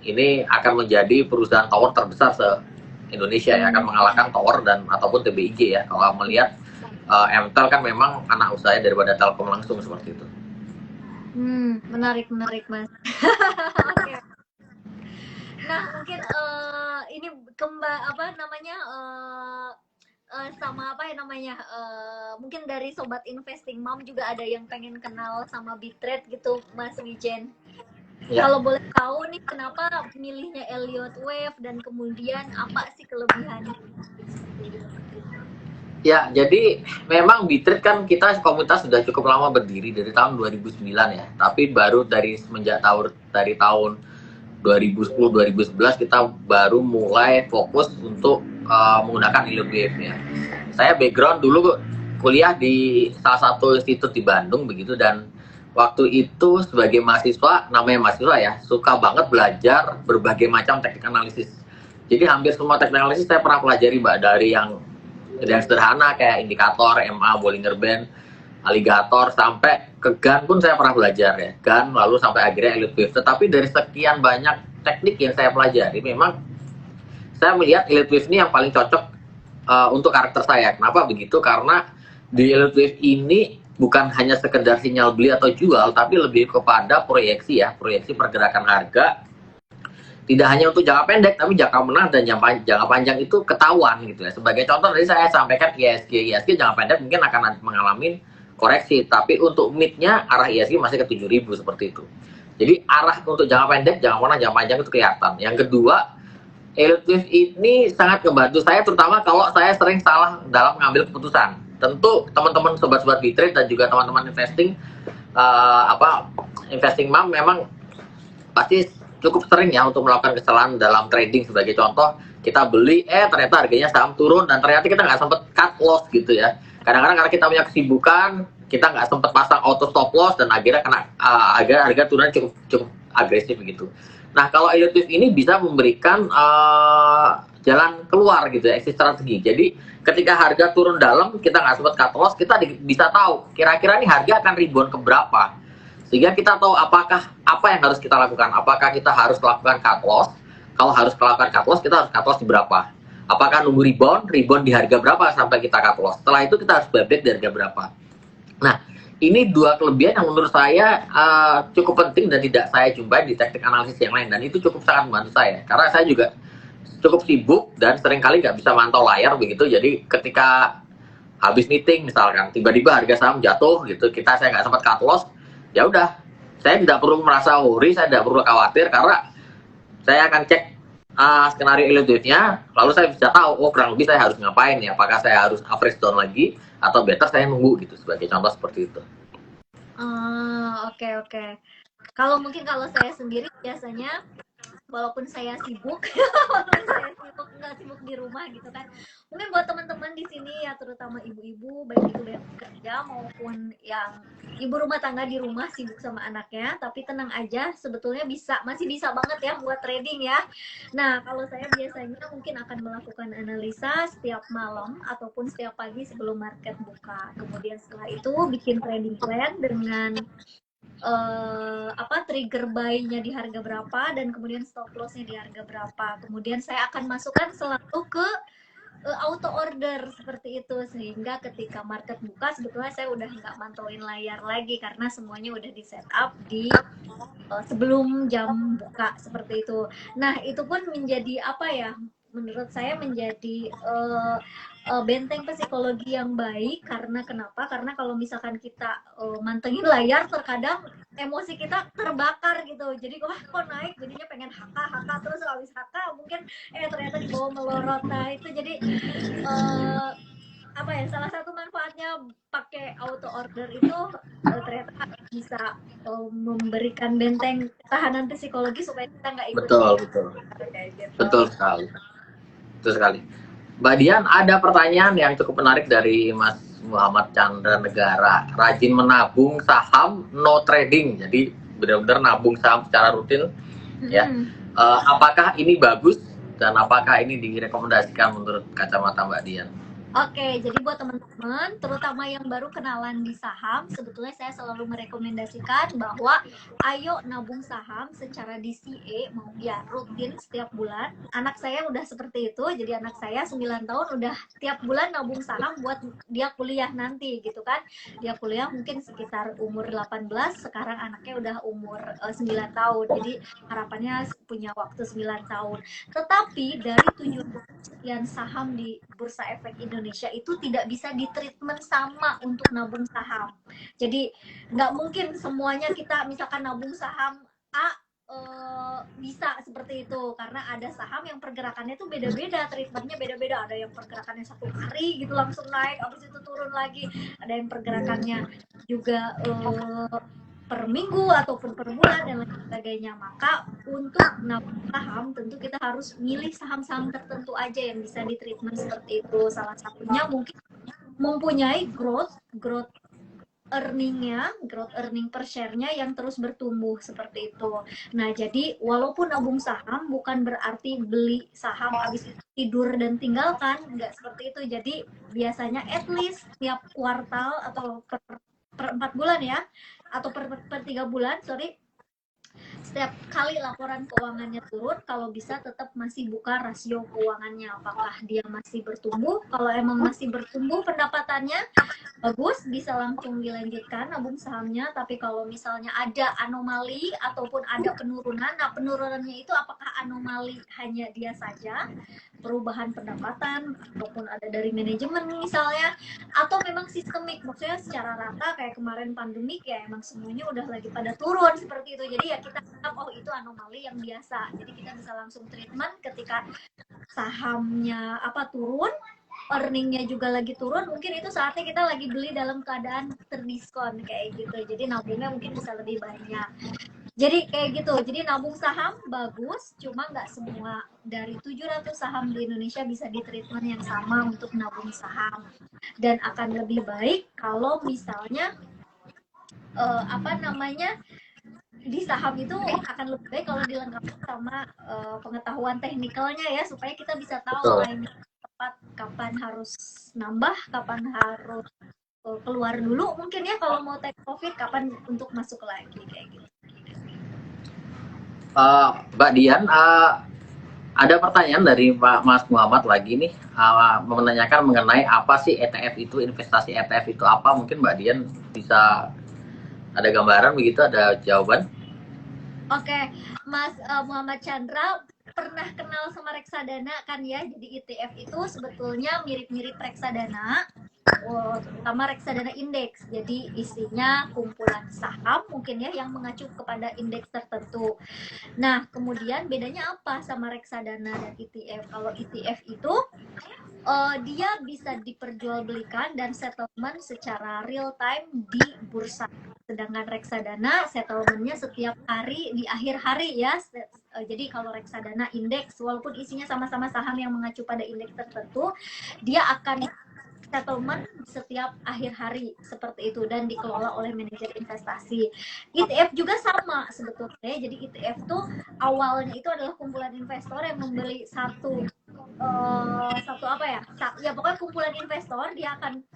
ini akan menjadi perusahaan tower terbesar se-Indonesia ya, akan mengalahkan tower dan ataupun TBIJ ya, kalau melihat MTEL kan memang anak usaha daripada Telkom langsung, seperti itu. Menarik Mas. Okay. Nah mungkin ini mungkin dari sobat investing mom juga ada yang pengen kenal sama Bitrade gitu, Mas Wijen. Ya. Kalau boleh tahu nih, kenapa milihnya Elliott Wave, dan kemudian apa sih kelebihannya? Ya, jadi memang Bitrade kan kita komunitas sudah cukup lama berdiri dari tahun 2009 ya. Tapi baru semenjak tahun 2010-2011 kita baru mulai fokus untuk menggunakan Elliott Wave ya. Saya background dulu kuliah di salah satu institut di Bandung begitu, dan waktu itu sebagai mahasiswa, namanya mahasiswa ya, suka banget belajar berbagai macam teknik analisis. Jadi hampir semua teknik analisis saya pernah pelajari, Mbak, dari yang sederhana kayak indikator, MA, Bollinger Band, aligator, sampai ke GAN pun saya pernah belajar ya, GAN, lalu sampai akhirnya Elliott Wave. Tetapi dari sekian banyak teknik yang saya pelajari, memang saya melihat Elliott Wave ini yang paling cocok untuk karakter saya. Kenapa begitu? Karena di Elliott Wave ini bukan hanya sekedar sinyal beli atau jual, tapi lebih kepada proyeksi ya, proyeksi pergerakan harga. Tidak hanya untuk jangka pendek, tapi jangka menengah dan jangka panjang itu ketahuan gitu ya. Sebagai contoh tadi saya sampaikan IHSG jangka pendek mungkin akan mengalami koreksi, tapi untuk mid-nya arah IHSG masih ke 7.000 seperti itu. Jadi arah untuk jangka pendek, jangka menengah, jangka panjang itu kelihatan. Yang kedua, Elliott Wave ini sangat membantu saya, terutama kalau saya sering salah dalam mengambil keputusan. tentu teman-teman sobat-sobat Bitrade dan juga teman-teman investing investing mom memang pasti cukup sering ya untuk melakukan kesalahan dalam trading. Sebagai contoh, kita beli ternyata harganya saham turun dan ternyata kita nggak sempet cut loss gitu ya. Kadang-kadang karena kita punya kesibukan, kita nggak sempet pasang auto stop loss dan akhirnya kena harga turun cukup agresif gitu. Nah, kalau Elliott ini bisa memberikan jalan keluar gitu ya, exit strategi. Jadi ketika harga turun dalam, kita nggak sempat cut loss, kita bisa tahu kira-kira nih harga akan rebound ke berapa. Sehingga kita tahu apa yang harus kita lakukan. Apakah kita harus melakukan cut loss? Kalau harus melakukan cut loss, kita harus cut loss di berapa? Apakah nunggu rebound di harga berapa sampai kita cut loss? Setelah itu kita harus buyback di harga berapa? Nah, ini dua kelebihan yang menurut saya cukup penting dan tidak saya jumpai di teknik analisis yang lain, dan itu cukup sangat membantu saya karena saya juga cukup sibuk dan seringkali nggak bisa mantau layar begitu. Jadi ketika habis meeting misalkan tiba-tiba harga saham jatuh gitu, saya nggak sempat cut loss, ya udah, saya tidak perlu merasa worry, saya tidak perlu khawatir karena saya akan cek skenario Elliott-nya, lalu saya bisa tahu kurang lebih saya harus ngapain ya, apakah saya harus average down lagi atau better saya nunggu gitu, sebagai contoh seperti itu. Oke. Kalau saya sendiri biasanya walaupun saya sibuk nggak sibuk di rumah gitu kan, mungkin buat teman-teman di sini ya, terutama ibu-ibu, baik itu yang kerja maupun yang ibu rumah tangga di rumah sibuk sama anaknya, tapi tenang aja, sebetulnya masih bisa banget ya buat trading ya. Nah, kalau saya biasanya mungkin akan melakukan analisa setiap malam ataupun setiap pagi sebelum market buka, kemudian setelah itu bikin trading plan dengan trigger buy-nya di harga berapa dan kemudian stop loss-nya di harga berapa. Kemudian saya akan masukkan selalu ke auto order seperti itu, sehingga ketika market buka sebetulnya saya udah nggak mantauin layar lagi karena semuanya udah di setup di sebelum jam buka seperti itu. Nah, itu pun menjadi menurut saya menjadi benteng psikologi yang baik. Karena kenapa? Karena kalau misalkan kita mantengin layar, terkadang emosi kita terbakar gitu. Jadi kok naik, jadinya pengen haka terus, habis haka mungkin ternyata di bawah melorot. Nah, itu jadi salah satu manfaatnya pakai auto order itu ternyata bisa memberikan benteng tahanan psikologi supaya kita nggak ikut. Betul sekali. Mbak Dian, ada pertanyaan yang cukup menarik dari Mas Muhammad Chandra Negara. Rajin menabung saham, no trading. Jadi benar-benar nabung saham secara rutin. Ya. Apakah ini bagus dan apakah ini direkomendasikan menurut kacamata Mbak Dian? Oke, jadi buat teman-teman, terutama yang baru kenalan di saham, sebetulnya saya selalu merekomendasikan bahwa ayo nabung saham secara DCA, rutin setiap bulan. Anak saya udah seperti itu, jadi anak saya 9 tahun udah tiap bulan nabung saham buat dia kuliah nanti gitu kan. Dia kuliah mungkin sekitar umur 18, sekarang anaknya udah umur 9 tahun, jadi harapannya punya waktu 9 tahun. Tetapi dari 7 sekian saham di Bursa Efek Indonesia itu tidak bisa ditreatment sama untuk nabung saham. Jadi nggak mungkin semuanya kita misalkan nabung saham A bisa seperti itu, karena ada saham yang pergerakannya tuh beda-beda, treatmentnya beda-beda. Ada yang pergerakannya 1 hari gitu langsung naik, habis itu turun lagi. Ada yang pergerakannya juga per minggu ataupun per bulan dan lain sebagainya. Maka untuk nabung saham tentu kita harus milih saham-saham tertentu aja yang bisa ditreatment seperti itu. Salah satunya mungkin mempunyai growth earning per share-nya yang terus bertumbuh seperti itu. Nah, jadi walaupun nabung saham bukan berarti beli saham habis itu tidur dan tinggalkan, enggak seperti itu. Jadi biasanya at least tiap kuartal atau per 4 bulan ya, atau per 3 bulan, setiap kali laporan keuangannya turun, kalau bisa tetap masih buka rasio keuangannya, apakah dia masih bertumbuh. Kalau emang masih bertumbuh pendapatannya, bagus, bisa langsung dilanjutkan nabung sahamnya. Tapi kalau misalnya ada anomali ataupun ada penurunan, nah penurunannya itu apakah anomali hanya dia saja, perubahan pendapatan, ataupun ada dari manajemen misalnya, atau memang sistemik, maksudnya secara rata kayak kemarin pandemik ya emang semuanya udah lagi pada turun seperti itu. Jadi ya kita anggap itu anomali yang biasa, jadi kita bisa langsung treatment ketika sahamnya turun, earningnya juga lagi turun, mungkin itu saatnya kita lagi beli dalam keadaan terdiskon kayak gitu. Jadi nabungnya mungkin bisa lebih banyak. Jadi kayak gitu. Jadi nabung saham bagus, cuma nggak semua dari 700 saham di Indonesia bisa di treatment yang sama untuk nabung saham. Dan akan lebih baik kalau misalnya apa namanya di saham itu akan lebih baik kalau dilengkapi sama pengetahuan teknikalnya ya, supaya kita bisa tahu Betul. timing tepat kapan harus nambah, kapan harus keluar dulu mungkin ya kalau mau take profit, kapan untuk masuk lagi kayak gitu. Mbak Dian, ada pertanyaan dari Pak Mas Muhammad lagi nih, menanyakan mengenai apa sih ETF itu, investasi ETF itu apa? Mungkin Mbak Dian bisa ada gambaran begitu, ada jawaban? Oke, Mas Muhammad Chandra pernah kenal sama reksadana kan ya? Jadi ETF itu sebetulnya mirip-mirip reksadana, terutama reksadana indeks. Jadi isinya kumpulan saham mungkin ya yang mengacu kepada indeks tertentu. Nah, kemudian bedanya apa sama reksadana dan ETF? Kalau ETF itu dia bisa diperjualbelikan dan settlement secara real time di bursa. Sedangkan reksadana settlementnya setiap hari di akhir hari ya. Jadi kalau reksadana indeks, walaupun isinya sama-sama saham yang mengacu pada indeks tertentu, dia akan settlement setiap akhir hari seperti itu dan dikelola oleh manajer investasi. ETF juga sama sebetulnya. Jadi ETF tuh awalnya itu adalah kumpulan investor yang membeli satu apa ya? Ya pokoknya kumpulan investor, dia akan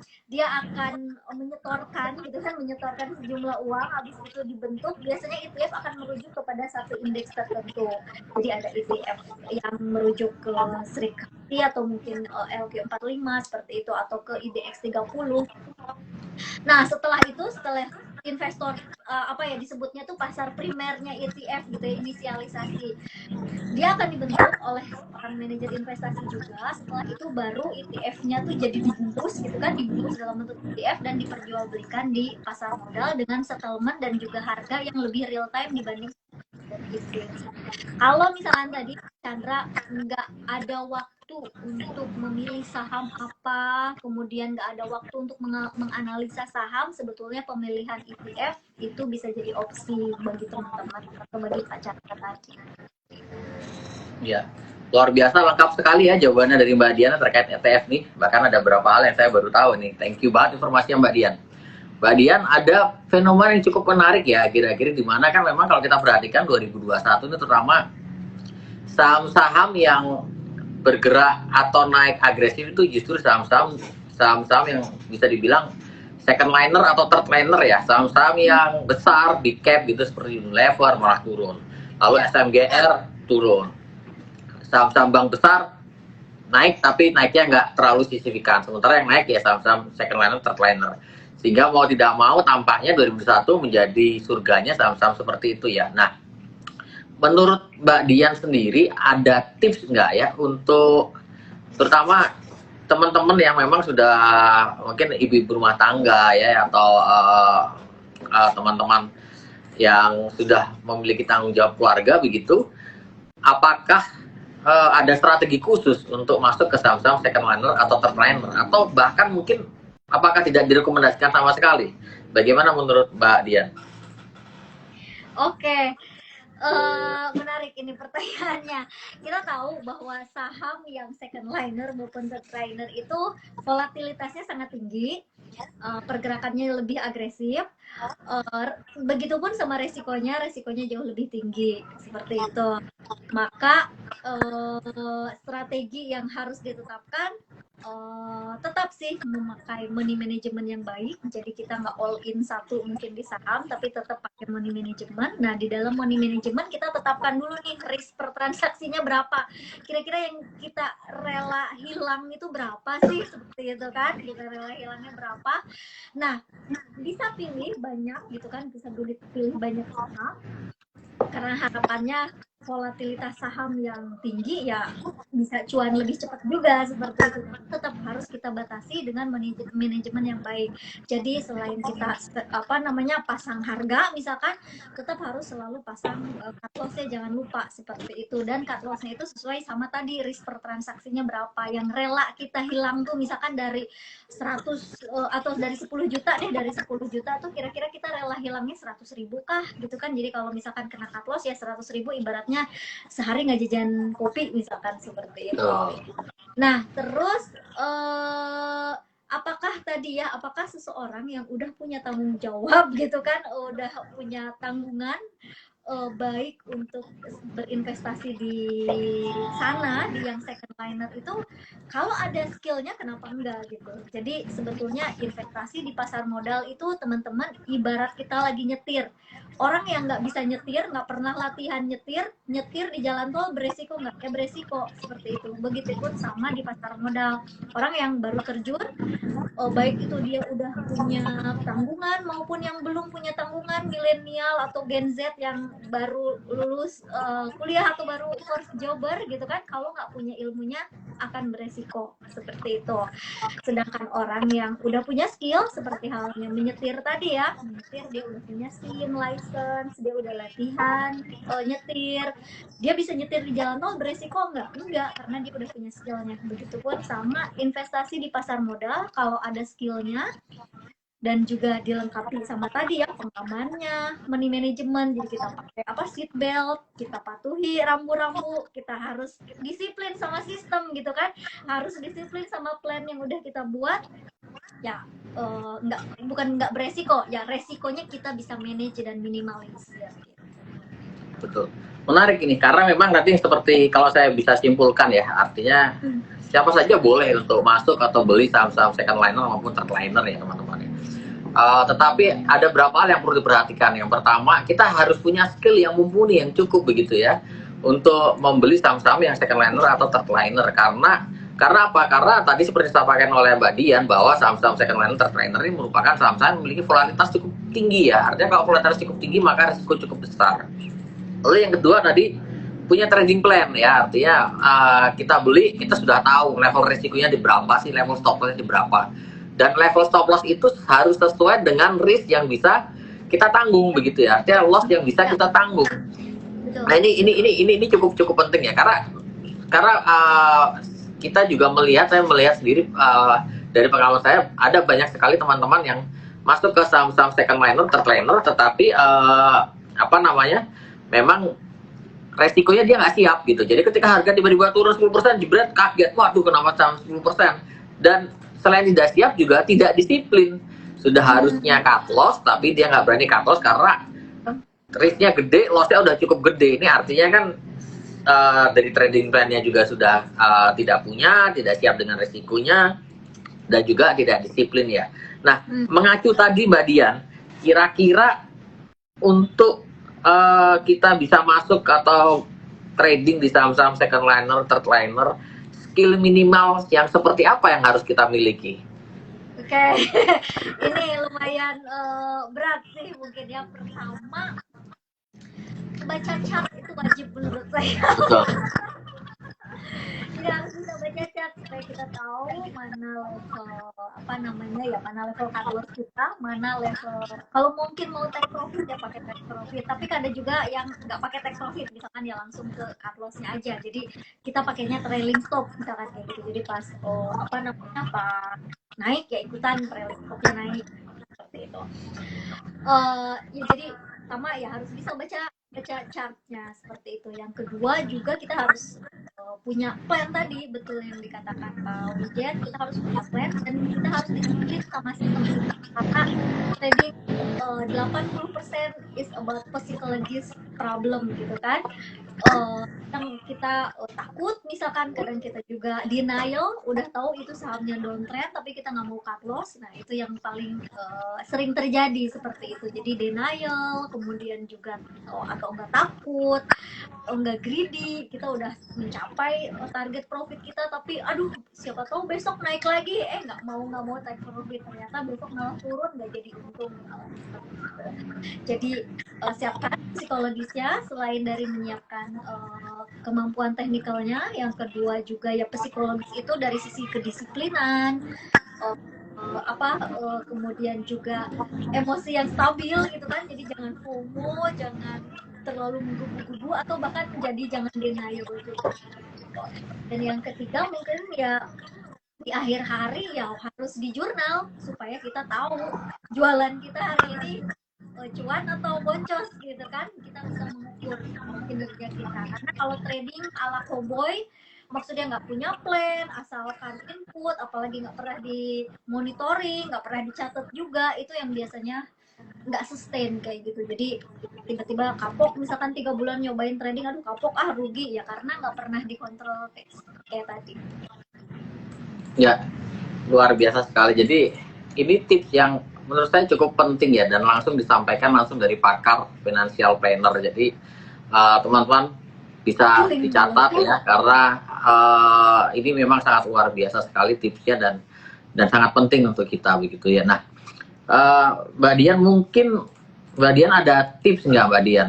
menyetorkan gitu kan, menyetorkan sejumlah uang, habis itu dibentuk, biasanya ETF akan merujuk kepada satu indeks tertentu. Jadi ada ETF yang merujuk ke Sri atau mungkin LQ45 seperti itu, atau ke IDX 30. Nah, setelah investor apa ya disebutnya tuh pasar primernya ETF gitu ya, inisialisasi. Dia akan dibentuk oleh seorang manajer investasi juga. Setelah itu baru ETF-nya tuh jadi dibungkus gitu kan, dibungkus dalam bentuk ETF dan diperjualbelikan di pasar modal dengan settlement dan juga harga yang lebih real time dibanding itu. Kalau misalkan tadi Chandra nggak ada waktu untuk memilih saham apa, kemudian nggak ada waktu untuk menganalisa saham, sebetulnya pemilihan ETF itu bisa jadi opsi bagi teman-teman atau bagi Pak Chandra tadi. Ya, luar biasa lengkap sekali ya jawabannya dari Mbak Dian terkait ETF nih. Bahkan ada beberapa hal yang saya baru tahu nih. Thank you banget informasinya Mbak Dian. Mbak Dian, ada fenomena yang cukup menarik ya, kira-kira di mana kan memang kalau kita perhatikan 2021 ini terutama saham-saham yang bergerak atau naik agresif itu justru saham-saham yang bisa dibilang second liner atau third liner ya, saham-saham yang besar di cap gitu seperti Unilever malah turun, lalu SMGR turun, saham-saham bank besar naik tapi naiknya nggak terlalu signifikan, sementara yang naik ya saham-saham second liner, third liner, sehingga mau tidak mau tampaknya 2021 menjadi surganya saham-saham seperti itu ya. Nah, menurut Mbak Dian sendiri ada tips nggak ya untuk terutama teman-teman yang memang sudah mungkin ibu-ibu rumah tangga ya, atau teman-teman yang sudah memiliki tanggung jawab keluarga begitu, apakah ada strategi khusus untuk masuk ke saham-saham second liner atau third liner, atau bahkan mungkin apakah tidak direkomendasikan sama sekali? Bagaimana menurut Mbak Dian? Oke. Menarik ini pertanyaannya. Kita tahu bahwa saham yang second liner maupun third liner itu volatilitasnya sangat tinggi, pergerakannya lebih agresif, begitupun sama resikonya jauh lebih tinggi seperti itu. Maka strategi yang harus ditetapkan tetap sih memakai money management yang baik. Jadi kita nggak all in satu mungkin di saham, tapi tetap pakai money management. Nah, di dalam money management kita tetapkan dulu nih risk per transaksinya berapa. Kira-kira yang kita rela hilang itu berapa sih, seperti itu kan? Kita rela hilangnya berapa. Nah, bisa pilih banyak gitu kan, bisa pilih banyak saham. Karena harapannya volatilitas saham yang tinggi ya bisa cuan lebih cepat juga seperti itu. Tetap harus kita batasi dengan manajemen yang baik. Jadi selain kita pasang harga misalkan, tetap harus selalu pasang cut loss-nya, jangan lupa seperti itu. Dan cut loss-nya itu sesuai sama tadi risk per transaksinya berapa yang rela kita hilang tuh, misalkan dari 100 atau dari 10 juta deh, dari 10 juta tuh kira-kira kita rela hilangnya 100.000 kah gitu kan. Jadi kalau misalkan kena cut loss ya 100.000, ibaratnya sehari nggak jajan kopi misalkan, seperti itu. Nah terus apakah seseorang yang udah punya tanggung jawab gitu kan, udah punya tanggungan baik untuk berinvestasi di sana, di yang second liner itu, kalau ada skillnya kenapa enggak gitu. Jadi sebetulnya investasi di pasar modal itu teman-teman ibarat kita lagi nyetir. Orang yang nggak bisa nyetir, nggak pernah latihan nyetir di jalan tol beresiko nggak? Ya beresiko, seperti itu. Begitupun sama di pasar modal. Orang yang baru terjun, baik itu dia udah punya tanggungan maupun yang belum punya tanggungan, milenial atau Gen Z yang baru lulus kuliah atau baru first jobber gitu kan, kalau nggak punya ilmunya akan beresiko, seperti itu. Sedangkan orang yang udah punya skill seperti halnya menyetir tadi ya, menyetir, dia udah punya SIM, license, dia udah latihan nyetir, dia bisa nyetir di jalan tol beresiko enggak, karena dia udah punya skillnya. Begitupun sama investasi di pasar modal, kalau ada skillnya dan juga dilengkapi sama tadi ya pengamannya, money management, jadi kita pakai seat belt, kita patuhi rambu-rambu, kita harus disiplin sama sistem gitu kan, harus disiplin sama plan yang udah kita buat ya. Bukan nggak beresiko ya, resikonya kita bisa manage dan minimalis ya. Betul, menarik ini karena memang nanti seperti kalau saya bisa simpulkan ya, artinya siapa saja boleh untuk masuk atau beli saham-saham second liner maupun third liner ya teman-teman. Tetapi ada beberapa hal yang perlu diperhatikan. Yang pertama, kita harus punya skill yang mumpuni, yang cukup begitu ya, untuk membeli saham-saham yang second liner atau third liner. Karena apa? Karena tadi seperti disampaikan oleh Mbak Dian bahwa saham-saham second liner, third liner ini merupakan saham-saham yang memiliki volatilitas cukup tinggi ya. Artinya kalau volatilitas cukup tinggi maka risiko cukup besar. Lalu yang kedua tadi punya trading plan ya, artinya kita beli, kita sudah tahu level risikonya di berapa sih, level stop loss di berapa. Dan level stop loss itu harus sesuai dengan risk yang bisa kita tanggung begitu ya. Artinya loss yang bisa kita tanggung. Nah ini cukup penting ya, karena kita juga saya melihat sendiri dari pengalaman saya, ada banyak sekali teman-teman yang masuk ke saham-saham second liner, third liner, tetapi memang resikonya dia nggak siap gitu. Jadi ketika harga tiba-tiba turun 10%, jebret, kaget, waduh kenapa saham 10%. Dan selain tidak siap juga tidak disiplin. Sudah harusnya cut loss, tapi dia nggak berani cut loss karena risknya gede, lossnya udah cukup gede. Ini artinya kan dari trading plan-nya juga sudah tidak siap dengan risikonya, dan juga tidak disiplin ya. Nah, mengacu tadi Mbak Dian, kira-kira untuk kita bisa masuk atau trading di saham-saham second liner, third liner, skill minimal yang seperti apa yang harus kita miliki? Oke. Ini lumayan berat sih mungkin ya. Pertama, baca chart itu wajib menurut saya. Betul. Kita harus bisa baca chart supaya kita tahu mana level mana level cut loss kita, mana level, kalau mungkin mau take profit ya pakai take profit, tapi ada juga yang nggak pakai take profit, misalkan ya langsung ke cut lossnya aja, jadi kita pakainya trailing stop misalkan kayak gitu. Jadi pas pas naik ya ikutan trailing stopnya naik, seperti itu. Ya jadi pertama ya harus bisa baca chartnya, seperti itu. Yang kedua juga kita harus punya plan tadi, betul yang dikatakan Pak Wijen, kita harus punya plan dan kita harus disiplin sama sistem kita, karena trading 80% is about psychologist problem gitu kan. Yang kita takut misalkan, kadang kita juga denial, udah tahu itu sahamnya downtrend tapi kita nggak mau cut loss. Nah itu yang paling sering terjadi, seperti itu. Jadi denial, kemudian juga atau nggak takut, nggak greedy, kita udah mencapai target profit kita tapi aduh siapa tahu besok naik lagi, nggak mau take profit, ternyata besok malah turun, nggak jadi untung. Jadi siapkan psikologisnya, selain dari menyiapkan kemampuan teknikalnya, yang kedua juga ya psikologis itu dari sisi kedisiplinan, uh, kemudian juga emosi yang stabil gitu kan. Jadi jangan FOMO, jangan terlalu menggubu-gubu, atau bahkan menjadi jangan denial juga. Dan yang ketiga mungkin ya di akhir hari ya harus di jurnal supaya kita tahu jualan kita hari ini cuan atau boncos gitu kan, kita bisa mengukur kinerja kita. Karena kalau trading ala cowboy, maksudnya nggak punya plan, asalkan input, apalagi nggak pernah di monitoring, nggak pernah dicatat juga, itu yang biasanya nggak sustain kayak gitu. Jadi tiba-tiba kapok, misalkan 3 bulan nyobain trading, aduh kapok, rugi ya, karena nggak pernah dikontrol kayak tadi. Ya, luar biasa sekali. Jadi ini tips yang menurut saya cukup penting ya, dan langsung disampaikan langsung dari pakar financial planner. Jadi teman-teman bisa dicatat ya, karena ini memang sangat luar biasa sekali tipsnya, dan sangat penting untuk kita begitu ya. Nah, Mbak Dian, mungkin Mbak Dian ada tips nggak, Mbak Dian?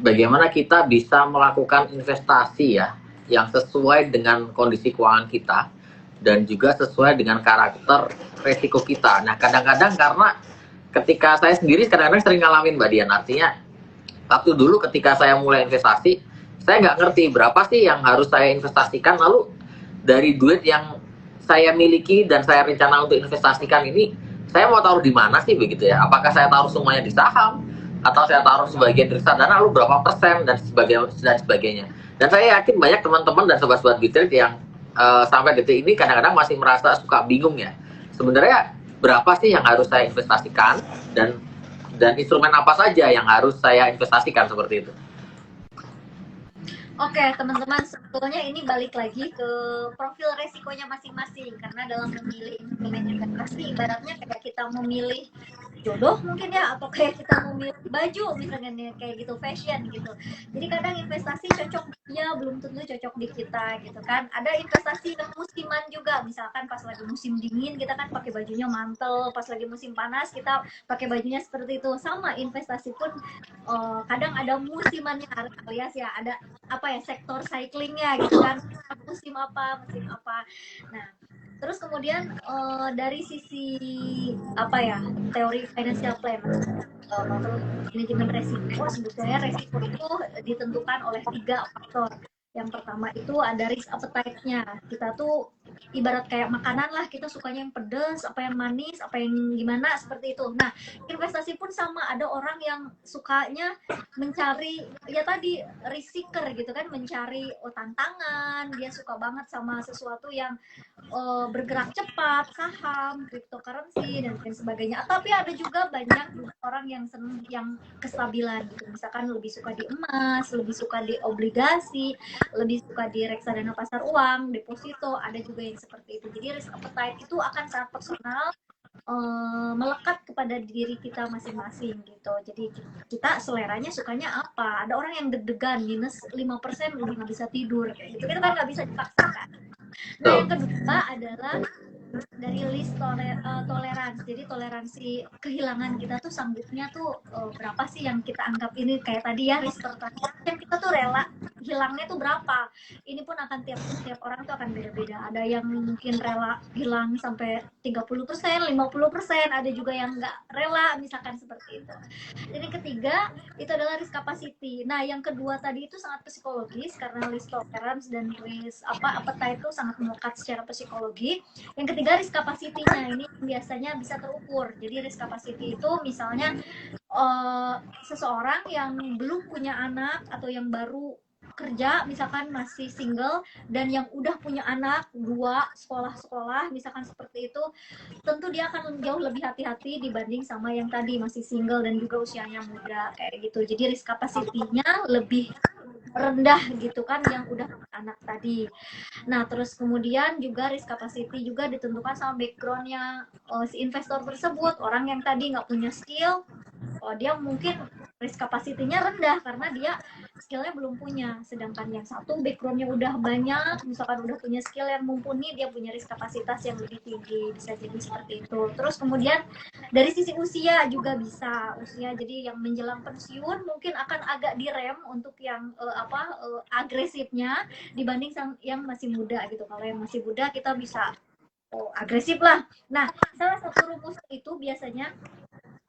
Bagaimana kita bisa melakukan investasi ya yang sesuai dengan kondisi keuangan kita dan juga sesuai dengan karakter resiko kita. Nah, kadang-kadang karena ketika saya sendiri kadang-kadang sering ngalamin, Mbak Dian, artinya waktu dulu ketika saya mulai investasi, saya nggak ngerti berapa sih yang harus saya investasikan, lalu dari duit yang saya miliki dan saya rencana untuk investasikan ini, saya mau taruh di mana sih begitu ya? Apakah saya taruh semuanya di saham, atau saya taruh sebagian di reksadana, lalu berapa persen, dan sebagainya. Dan saya yakin banyak teman-teman dan sobat-sobat Bitrate yang sampai detik ini kadang-kadang masih merasa suka bingung ya. Sebenarnya berapa sih yang harus saya investasikan, dan instrumen apa saja yang harus saya investasikan, seperti itu. Oke, teman-teman, sebetulnya ini balik lagi ke profil resikonya masing-masing, karena dalam memilih instrumen investasi ibaratnya kayak kita memilih jodoh mungkin ya, atau kayak kita memilih baju misalnya kayak gitu, fashion gitu. Jadi kadang investasi cocok dia belum tentu cocok di kita gitu kan. Ada investasi yang musiman juga, misalkan pas lagi musim dingin kita kan pakai bajunya mantel, pas lagi musim panas kita pakai bajunya seperti itu. Sama investasi pun kadang ada musimannya, alias ya ada apa ya, sektor cyclingnya gitu kan, musim apa. Nah, terus kemudian dari sisi apa ya, teori financial planner, manajemen resiko, sebetulnya resiko itu ditentukan oleh 3 faktor. Yang pertama itu ada risk appetite-nya. Kita tuh ibarat kayak makanan lah, kita sukanya yang pedas, apa yang manis, apa yang gimana, seperti itu. Nah, investasi pun sama, ada orang yang sukanya mencari ya tadi risk seeker gitu kan, mencari tantangan, dia suka banget sama sesuatu yang bergerak cepat, saham, cryptocurrency dan lain sebagainya. Tapi ada juga banyak orang yang senang yang kestabilan gitu. Misalkan lebih suka di emas, lebih suka di obligasi, lebih suka di reksadana pasar uang, deposito, ada juga yang seperti itu. Jadi risk appetite itu akan sangat personal, melekat kepada diri kita masing-masing gitu. Jadi kita seleranya sukanya apa. Ada orang yang deg-degan minus 5% udah nggak bisa tidur kayak gitu, kita kan nggak bisa dipaksakan. Nah, yang kedua adalah dari list toleransi. Jadi toleransi kehilangan kita tuh sanggupnya tuh berapa sih yang kita anggap ini, kayak tadi ya risk tertentu yang kita tuh rela hilangnya tuh berapa. Ini pun akan tiap orang tuh akan beda-beda. Ada yang mungkin rela hilang sampai 30%, 50%, ada juga yang nggak rela, misalkan seperti itu. Dan yang ketiga itu adalah risk capacity. Nah, yang kedua tadi itu sangat psikologis, karena risk tolerance dan risk appetite itu sangat melekat secara psikologi. Yang ketiga risk capacity-nya, ini biasanya bisa terukur. Jadi risk capacity itu misalnya seseorang yang belum punya anak atau yang baru kerja, misalkan masih single, dan yang udah punya anak 2 sekolah, misalkan seperti itu, tentu dia akan jauh lebih hati-hati dibanding sama yang tadi masih single dan juga usianya muda kayak gitu. Jadi risk capacity-nya lebih rendah gitu kan yang udah anak tadi. Nah, terus kemudian juga risk capacity juga ditentukan sama backgroundnya si investor tersebut. Orang yang tadi nggak punya skill, dia mungkin risk capacity-nya rendah karena dia skillnya belum punya, sedangkan yang satu backgroundnya udah banyak, misalkan udah punya skill yang mumpuni, dia punya risk kapasitas yang lebih tinggi, bisa jadi seperti itu. Terus kemudian dari sisi usia juga bisa, usia jadi yang menjelang pensiun mungkin akan agak direm untuk yang agresifnya dibanding yang masih muda gitu. Kalau yang masih muda kita bisa agresif lah. Nah, salah satu rumus itu biasanya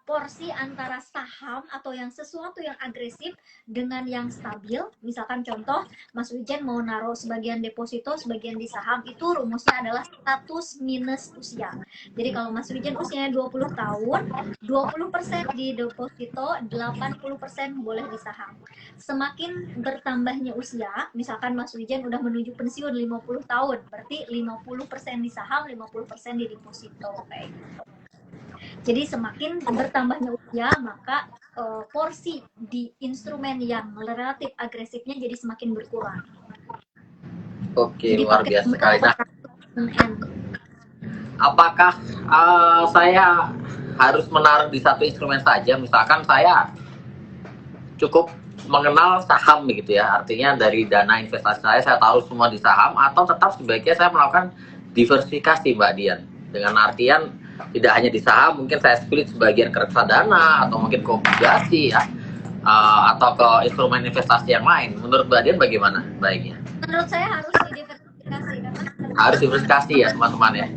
porsi antara saham atau yang sesuatu yang agresif dengan yang stabil. Misalkan contoh, Mas Wijen mau naruh sebagian deposito, sebagian di saham, itu rumusnya adalah status minus usia. Jadi kalau Mas Wijen usianya 20 tahun, 20% di deposito, 80% boleh di saham. Semakin bertambahnya usia, misalkan Mas Wijen udah menuju pensiun 50 tahun, berarti 50% di saham, 50% di deposito. Kayak gitu. Jadi semakin bertambahnya usia, maka porsi di instrumen yang relatif agresifnya jadi semakin berkurang. Oke, Jadi luar pakai biasa sekali. Nah, MN. apakah saya harus menaruh di satu instrumen saja? Misalkan saya cukup mengenal saham begitu ya, artinya dari dana investasi saya taruh semua di saham, atau tetap sebaiknya saya melakukan diversifikasi, Mbak Dian, dengan artian tidak hanya di saham, mungkin saya split sebagian ke reksadana atau mungkin ke obligasi ya, atau ke instrumen investasi yang lain. Menurut Mbak Dian bagaimana baiknya? Menurut saya harus didiversifikasi karena Harus diversifikasi ya teman-teman ya.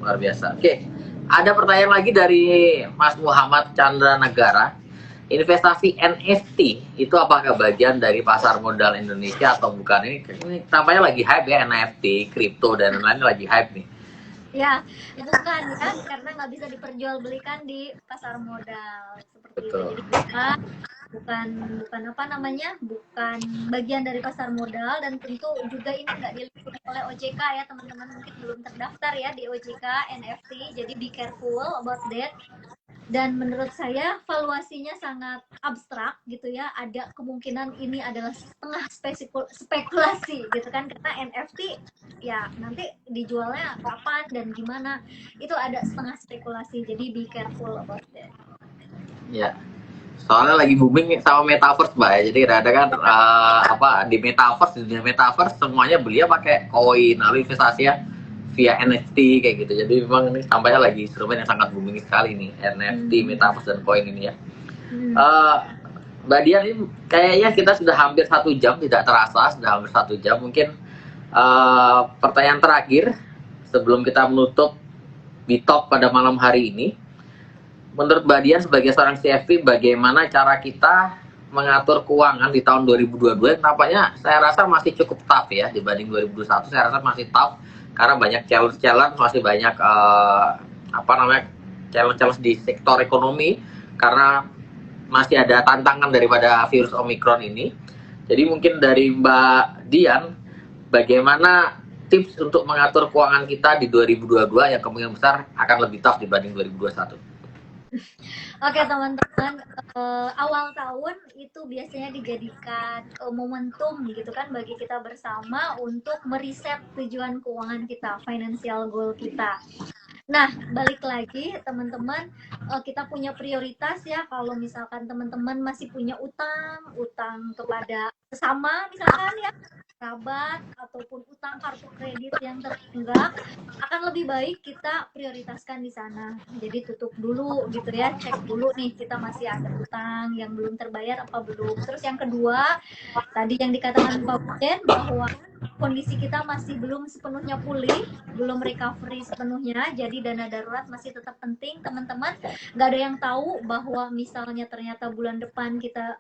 Luar biasa. Oke, ada pertanyaan lagi dari Mas Muhammad Chandra Negara. Investasi NFT itu apakah bagian dari pasar modal Indonesia atau bukan? Ini tampaknya lagi hype ya, NFT, kripto dan lain-lain lagi hype nih. ya bukan ya, karena nggak bisa diperjualbelikan di pasar modal seperti itu. Jadi bukan bukan bagian dari pasar modal, dan tentu juga ini nggak dilindungi oleh OJK ya teman-teman, mungkin belum terdaftar ya di OJK NFT, jadi be careful about that. Dan menurut saya valuasinya sangat abstrak gitu ya, ada kemungkinan ini adalah setengah spekulasi gitu kan, karena NFT ya nanti dijualnya kapan dan gimana itu ada setengah spekulasi, jadi be careful about that. Ya, soalnya lagi booming sama metaverse Mbak ya, jadi ada kan di dunia metaverse semuanya beli pakai koin, lalu investasinya via NFT kayak gitu. Jadi memang ini tampaknya lagi instrumen yang sangat booming sekali nih, NFT, metaverse dan koin ini ya. Mbak Dian, ini kayaknya kita sudah hampir 1 jam, tidak terasa sudah hampir 1 jam. Mungkin pertanyaan terakhir sebelum kita menutup Bitalk pada malam hari ini. Menurut Mbak Dian sebagai seorang CFP, bagaimana cara kita mengatur keuangan di tahun 2022? Nampaknya saya rasa masih cukup tough ya dibanding 2021. Saya rasa masih tough karena banyak challenge, masih banyak challenge di sektor ekonomi karena masih ada tantangan daripada virus Omicron ini. Jadi mungkin dari Mbak Dian, bagaimana tips untuk mengatur keuangan kita di 2022 yang kemungkinan besar akan lebih tough dibanding 2021? Oke teman-teman, awal tahun itu biasanya dijadikan momentum gitu kan bagi kita bersama untuk meriset tujuan keuangan kita, financial goal kita. Nah, balik lagi teman-teman, kita punya prioritas ya. Kalau misalkan teman-teman masih punya utang kepada sesama misalkan ya, kerabat ataupun utang kartu kredit yang tertunggak, akan lebih baik kita prioritaskan di sana. Jadi tutup dulu gitu ya, cek dulu nih kita masih ada utang yang belum terbayar apa belum. Terus yang kedua, tadi yang dikatakan Pak Buden bahwa kondisi kita masih belum sepenuhnya pulih, belum recovery sepenuhnya, jadi dana darurat masih tetap penting teman-teman. Gak ada yang tahu bahwa misalnya ternyata bulan depan kita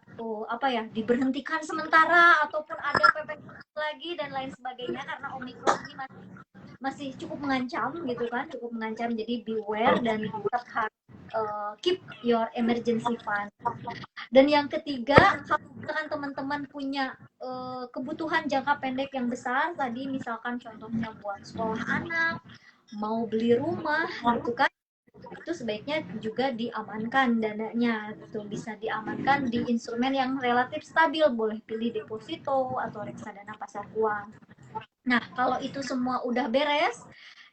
diberhentikan sementara ataupun ada PPKM lagi dan lain sebagainya karena Omicron ini masih cukup mengancam gitu kan, cukup mengancam. Jadi beware dan tetap harus keep your emergency fund. Dan yang ketiga, kalau misalkan teman-teman punya kebutuhan jangka pendek yang besar, tadi misalkan contohnya buat sekolah anak, mau beli rumah gitu kan, itu sebaiknya juga diamankan dananya gitu, bisa diamankan di instrumen yang relatif stabil, boleh pilih deposito atau reksadana pasar uang. Nah, kalau itu semua udah beres,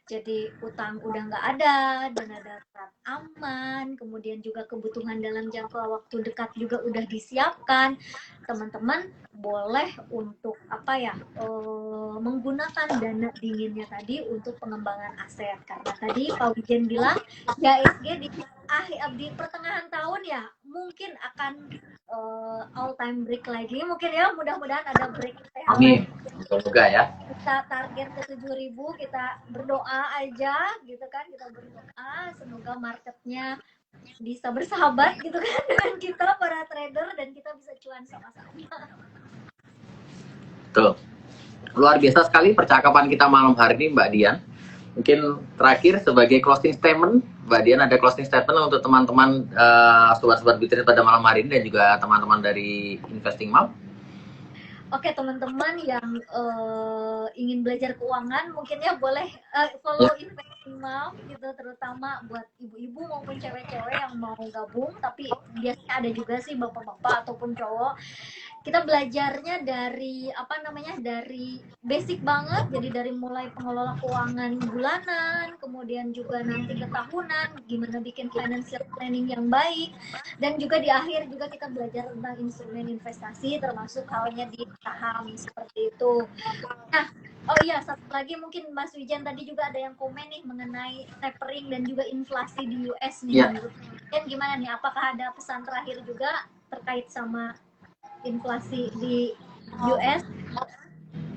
Jadi utang udah nggak ada, dana darurat aman, kemudian juga kebutuhan dalam jangka waktu dekat juga udah disiapkan. Teman-teman boleh untuk apa ya, menggunakan dana dinginnya tadi untuk pengembangan aset. Karena tadi Pak Wijen bilang IHSG di pertengahan tahun ya mungkin akan all time break lagi, mungkin ya, mudah-mudahan ada break Amin. Semoga ya. kita target ke 7.000, kita berdoa aja gitu kan, kita berdoa semoga marketnya bisa bersahabat gitu kan dengan kita para trader dan kita bisa cuan sama-sama. Tuh, luar biasa sekali percakapan kita malam hari ini Mbak Dian. Mungkin terakhir sebagai closing statement, Mbak Dian ada closing statement untuk teman-teman sobat-sobat Bitread pada malam hari ini dan juga teman-teman dari Investing Mom. Oke, teman-teman yang ingin belajar keuangan mungkin ya boleh follow Investing Mom gitu, terutama buat ibu-ibu maupun cewek-cewek yang mau gabung, tapi biasanya ada juga sih bapak-bapak ataupun cowok. Kita belajarnya dari dari basic banget, jadi dari mulai pengelola keuangan bulanan, kemudian juga nanti ke tahunan, gimana bikin financial planning yang baik, dan juga di akhir juga kita belajar tentang instrumen investasi termasuk halnya di saham seperti itu. Nah, oh iya, satu lagi mungkin Mas Wijan tadi juga ada yang komen nih mengenai tapering dan juga inflasi di US nih. Menurut kalian gimana nih? Apakah ada pesan terakhir juga terkait sama inflasi di US?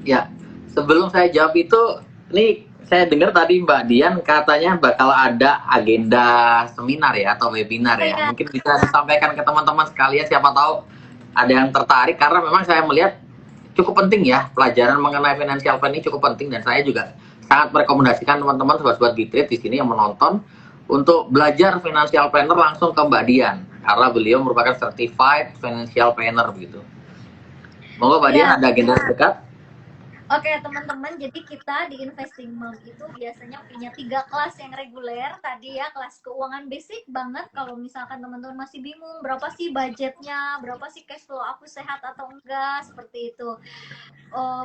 Ya, sebelum saya jawab itu, nih saya dengar tadi Mbak Dian katanya bakal ada agenda seminar ya atau webinar ya. Mungkin bisa disampaikan ke teman-teman sekalian, siapa tahu ada yang tertarik, karena memang saya melihat cukup penting ya, pelajaran mengenai financial planning cukup penting, dan saya juga sangat merekomendasikan teman-teman sobat-sobat Bitread di sini yang menonton untuk belajar financial planner langsung ke Mbak Dian, karena beliau merupakan certified financial planner begitu. Monggo Mbak Dian, ada agenda terdekat? Oke teman-teman, jadi kita di Investing Mom itu biasanya punya 3 kelas yang reguler. Tadi ya, kelas keuangan basic banget. Kalau misalkan teman-teman masih bingung berapa sih budgetnya, berapa sih cash flow aku sehat atau enggak, seperti itu.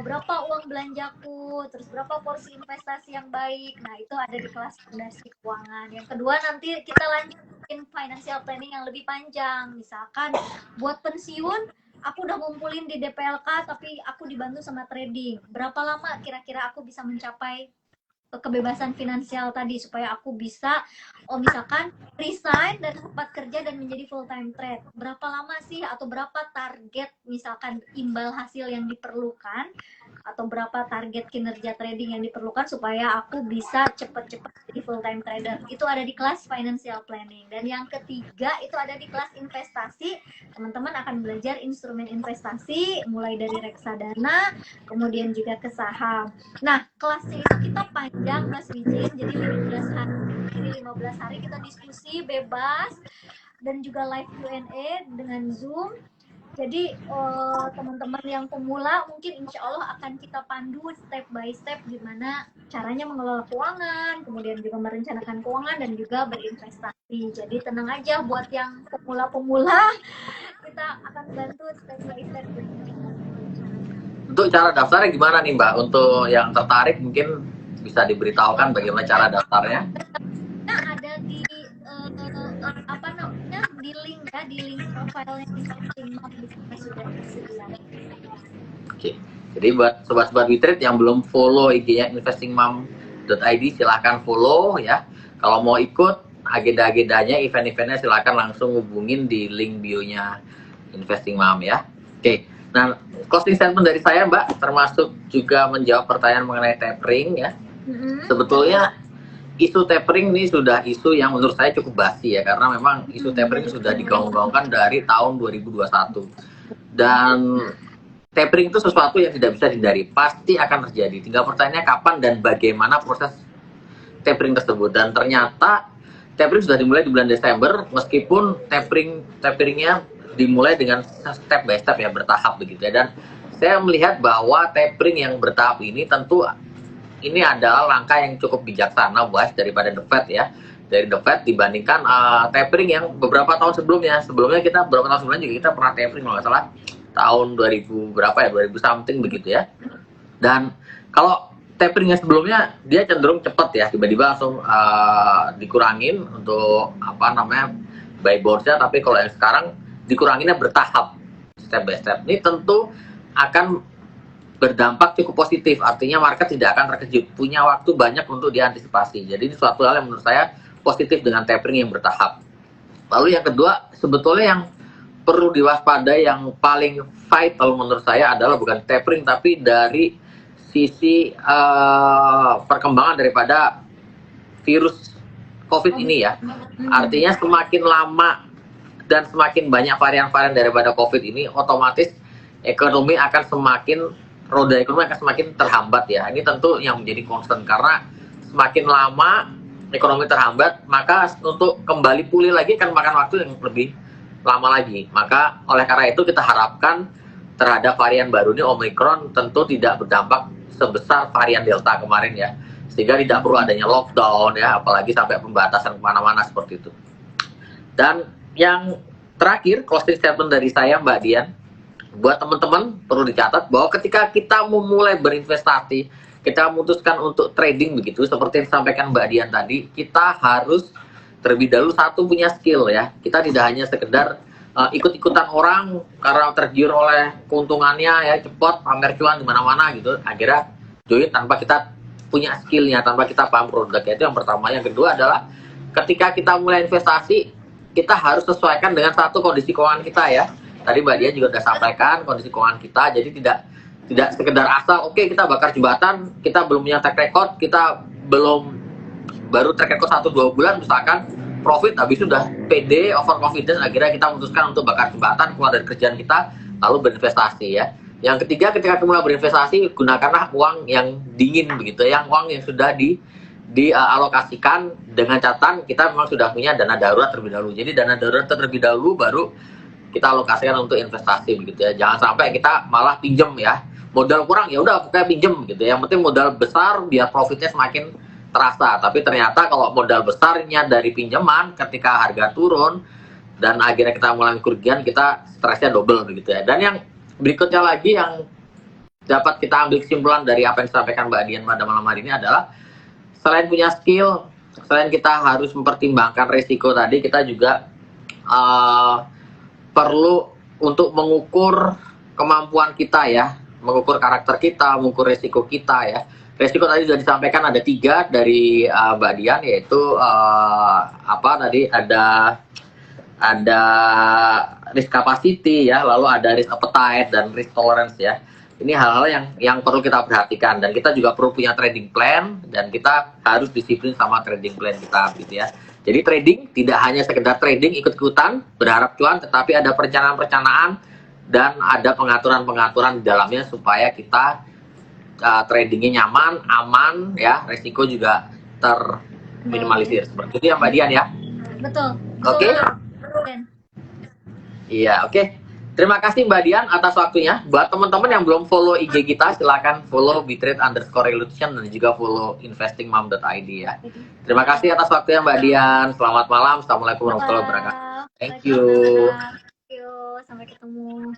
Berapa uang belanjaku, terus berapa porsi investasi yang baik. Nah itu ada di kelas fondasi keuangan. Yang kedua nanti kita lanjutin financial planning yang lebih panjang. Misalkan buat pensiun, aku udah ngumpulin di DPLK tapi aku dibantu sama trading. Berapa lama kira-kira aku bisa mencapai kebebasan finansial tadi supaya aku bisa misalkan resign dan tempat kerja dan menjadi full time trade. Berapa lama sih atau berapa target misalkan imbal hasil yang diperlukan atau berapa target kinerja trading yang diperlukan supaya aku bisa cepat-cepat jadi full time trader. Itu ada di kelas financial planning. Dan yang ketiga itu ada di kelas investasi. Teman-teman akan belajar instrumen investasi mulai dari reksadana, kemudian juga ke saham. Nah, kelasnya itu kita panjang Mas Wijen, jadi 15 hari kita diskusi bebas dan juga live Q&A dengan Zoom. Jadi teman-teman yang pemula mungkin insya Allah akan kita pandu step by step gimana caranya mengelola keuangan, kemudian juga merencanakan keuangan dan juga berinvestasi. Jadi tenang aja buat yang pemula-pemula, kita akan bantu step by step. Untuk cara daftarnya gimana nih Mbak? Untuk yang tertarik mungkin bisa diberitahukan bagaimana cara daftarnya? Nah, ada di di link ya, di link profilnya Investing Mom sudah tersedia. Oke, jadi buat sobat-sobat Bitread yang belum follow IG-nya investingmom.id silahkan follow ya. Kalau mau ikut agenda-agendanya, event-eventnya silahkan langsung hubungin di link bio-nya Investing Mom ya. Oke, nah closing statement dari saya Mbak, termasuk juga menjawab pertanyaan mengenai tapering ya. Sebetulnya isu tapering ini sudah isu yang menurut saya cukup basi ya, karena memang isu tapering sudah digaung-gaungkan dari tahun 2021. Dan tapering itu sesuatu yang tidak bisa dihindari, pasti akan terjadi. Tinggal pertanyaannya kapan dan bagaimana proses tapering tersebut. Dan ternyata tapering sudah dimulai di bulan Desember, meskipun taperingnya dimulai dengan step by step ya, bertahap begitu ya. Dan saya melihat bahwa tapering yang bertahap ini tentu ini adalah langkah yang cukup bijaksana buat daripada The Fed ya. Dari The Fed dibandingkan tapering yang beberapa tahun sebelumnya. Sebelumnya kita beberapa tahun sebelumnya juga kita pernah tapering kalau nggak salah tahun 2000 berapa ya, 2000 something begitu ya. Dan kalau taperingnya sebelumnya dia cenderung cepat ya, tiba-tiba langsung dikurangin untuk apa namanya buy bounce-nya, tapi kalau yang sekarang dikuranginnya bertahap, step by step. Ini tentu akan berdampak cukup positif, artinya market tidak akan terkejut, punya waktu banyak untuk diantisipasi. Jadi ini suatu hal yang menurut saya positif dengan tapering yang bertahap. Lalu yang kedua, sebetulnya yang perlu diwaspadai yang paling vital menurut saya adalah bukan tapering, tapi dari sisi perkembangan daripada virus COVID ini ya. Artinya semakin lama dan semakin banyak varian-varian daripada COVID ini, otomatis ekonomi akan roda ekonomi akan semakin terhambat ya. Ini tentu yang menjadi concern, karena semakin lama ekonomi terhambat, maka untuk kembali pulih lagi akan makan waktu yang lebih lama lagi. Maka oleh karena itu kita harapkan terhadap varian baru ini, Omicron, tentu tidak berdampak sebesar varian Delta kemarin ya. Sehingga tidak perlu adanya lockdown ya, apalagi sampai pembatasan kemana-mana seperti itu. Dan yang terakhir, closing statement dari saya Mbak Dian, buat teman-teman perlu dicatat bahwa ketika kita memulai berinvestasi, kita memutuskan untuk trading begitu, seperti yang disampaikan Mbak Dian tadi, kita harus terlebih dahulu satu punya skill ya. Kita tidak hanya sekedar ikut-ikutan orang karena tergiur oleh keuntungannya ya, cepat pamer cuan di mana-mana gitu, akhirnya join tanpa kita punya skillnya, tanpa kita paham produknya. Itu yang pertama. Yang kedua adalah ketika kita mulai investasi, kita harus sesuaikan dengan satu kondisi keuangan kita ya. Tadi Mbak Dian juga sudah sampaikan kondisi keuangan kita, jadi tidak sekedar asal oke, kita bakar jembatan, kita belum punya track record, kita baru track record 1-2 bulan misalkan profit, habis sudah pede, over confidence, akhirnya kita memutuskan untuk bakar jembatan, keluar dari kerjaan kita, lalu berinvestasi ya. Yang ketiga, ketika kita mulai berinvestasi, gunakanlah uang yang dingin begitu, yang uang yang sudah dialokasikan dengan catatan kita memang sudah punya dana darurat terlebih dahulu. Jadi dana darurat terlebih dahulu baru kita alokasikan untuk investasi begitu ya. Jangan sampai kita malah pinjem ya, modal kurang ya udah pokoknya pinjem gitu. Yang penting modal besar biar profitnya semakin terasa. Tapi ternyata kalau modal besarnya dari pinjaman, ketika harga turun dan akhirnya kita mengalami kerugian, kita stresnya double begitu ya. Dan yang berikutnya lagi yang dapat kita ambil kesimpulan dari apa yang disampaikan Mbak Dian pada malam hari ini adalah selain punya skill, selain kita harus mempertimbangkan resiko tadi, kita juga perlu untuk mengukur kemampuan kita ya, mengukur karakter kita, mengukur resiko kita ya. Resiko tadi sudah disampaikan ada 3 dari Mbak Dian, yaitu ada risk capacity ya, lalu ada risk appetite dan risk tolerance ya. Ini hal-hal yang perlu kita perhatikan, dan kita juga perlu punya trading plan, dan kita harus disiplin sama trading plan kita gitu ya. Jadi trading tidak hanya sekedar trading ikut-ikutan berharap cuan, tetapi ada perencanaan-perencanaan dan ada pengaturan-pengaturan di dalamnya supaya kita tradingnya nyaman, aman ya, resiko juga terminimalisir. Seperti itu ya Mbak Dian ya. Betul. Oke. Iya, oke. Terima kasih Mbak Dian atas waktunya. Buat teman-teman yang belum follow IG kita, silakan follow @bitrate_revolution dan juga follow investingmom.id ya. Terima kasih atas waktunya Mbak Dian. Selamat malam. Assalamualaikum warahmatullahi wabarakatuh. Thank you. Sampai ketemu.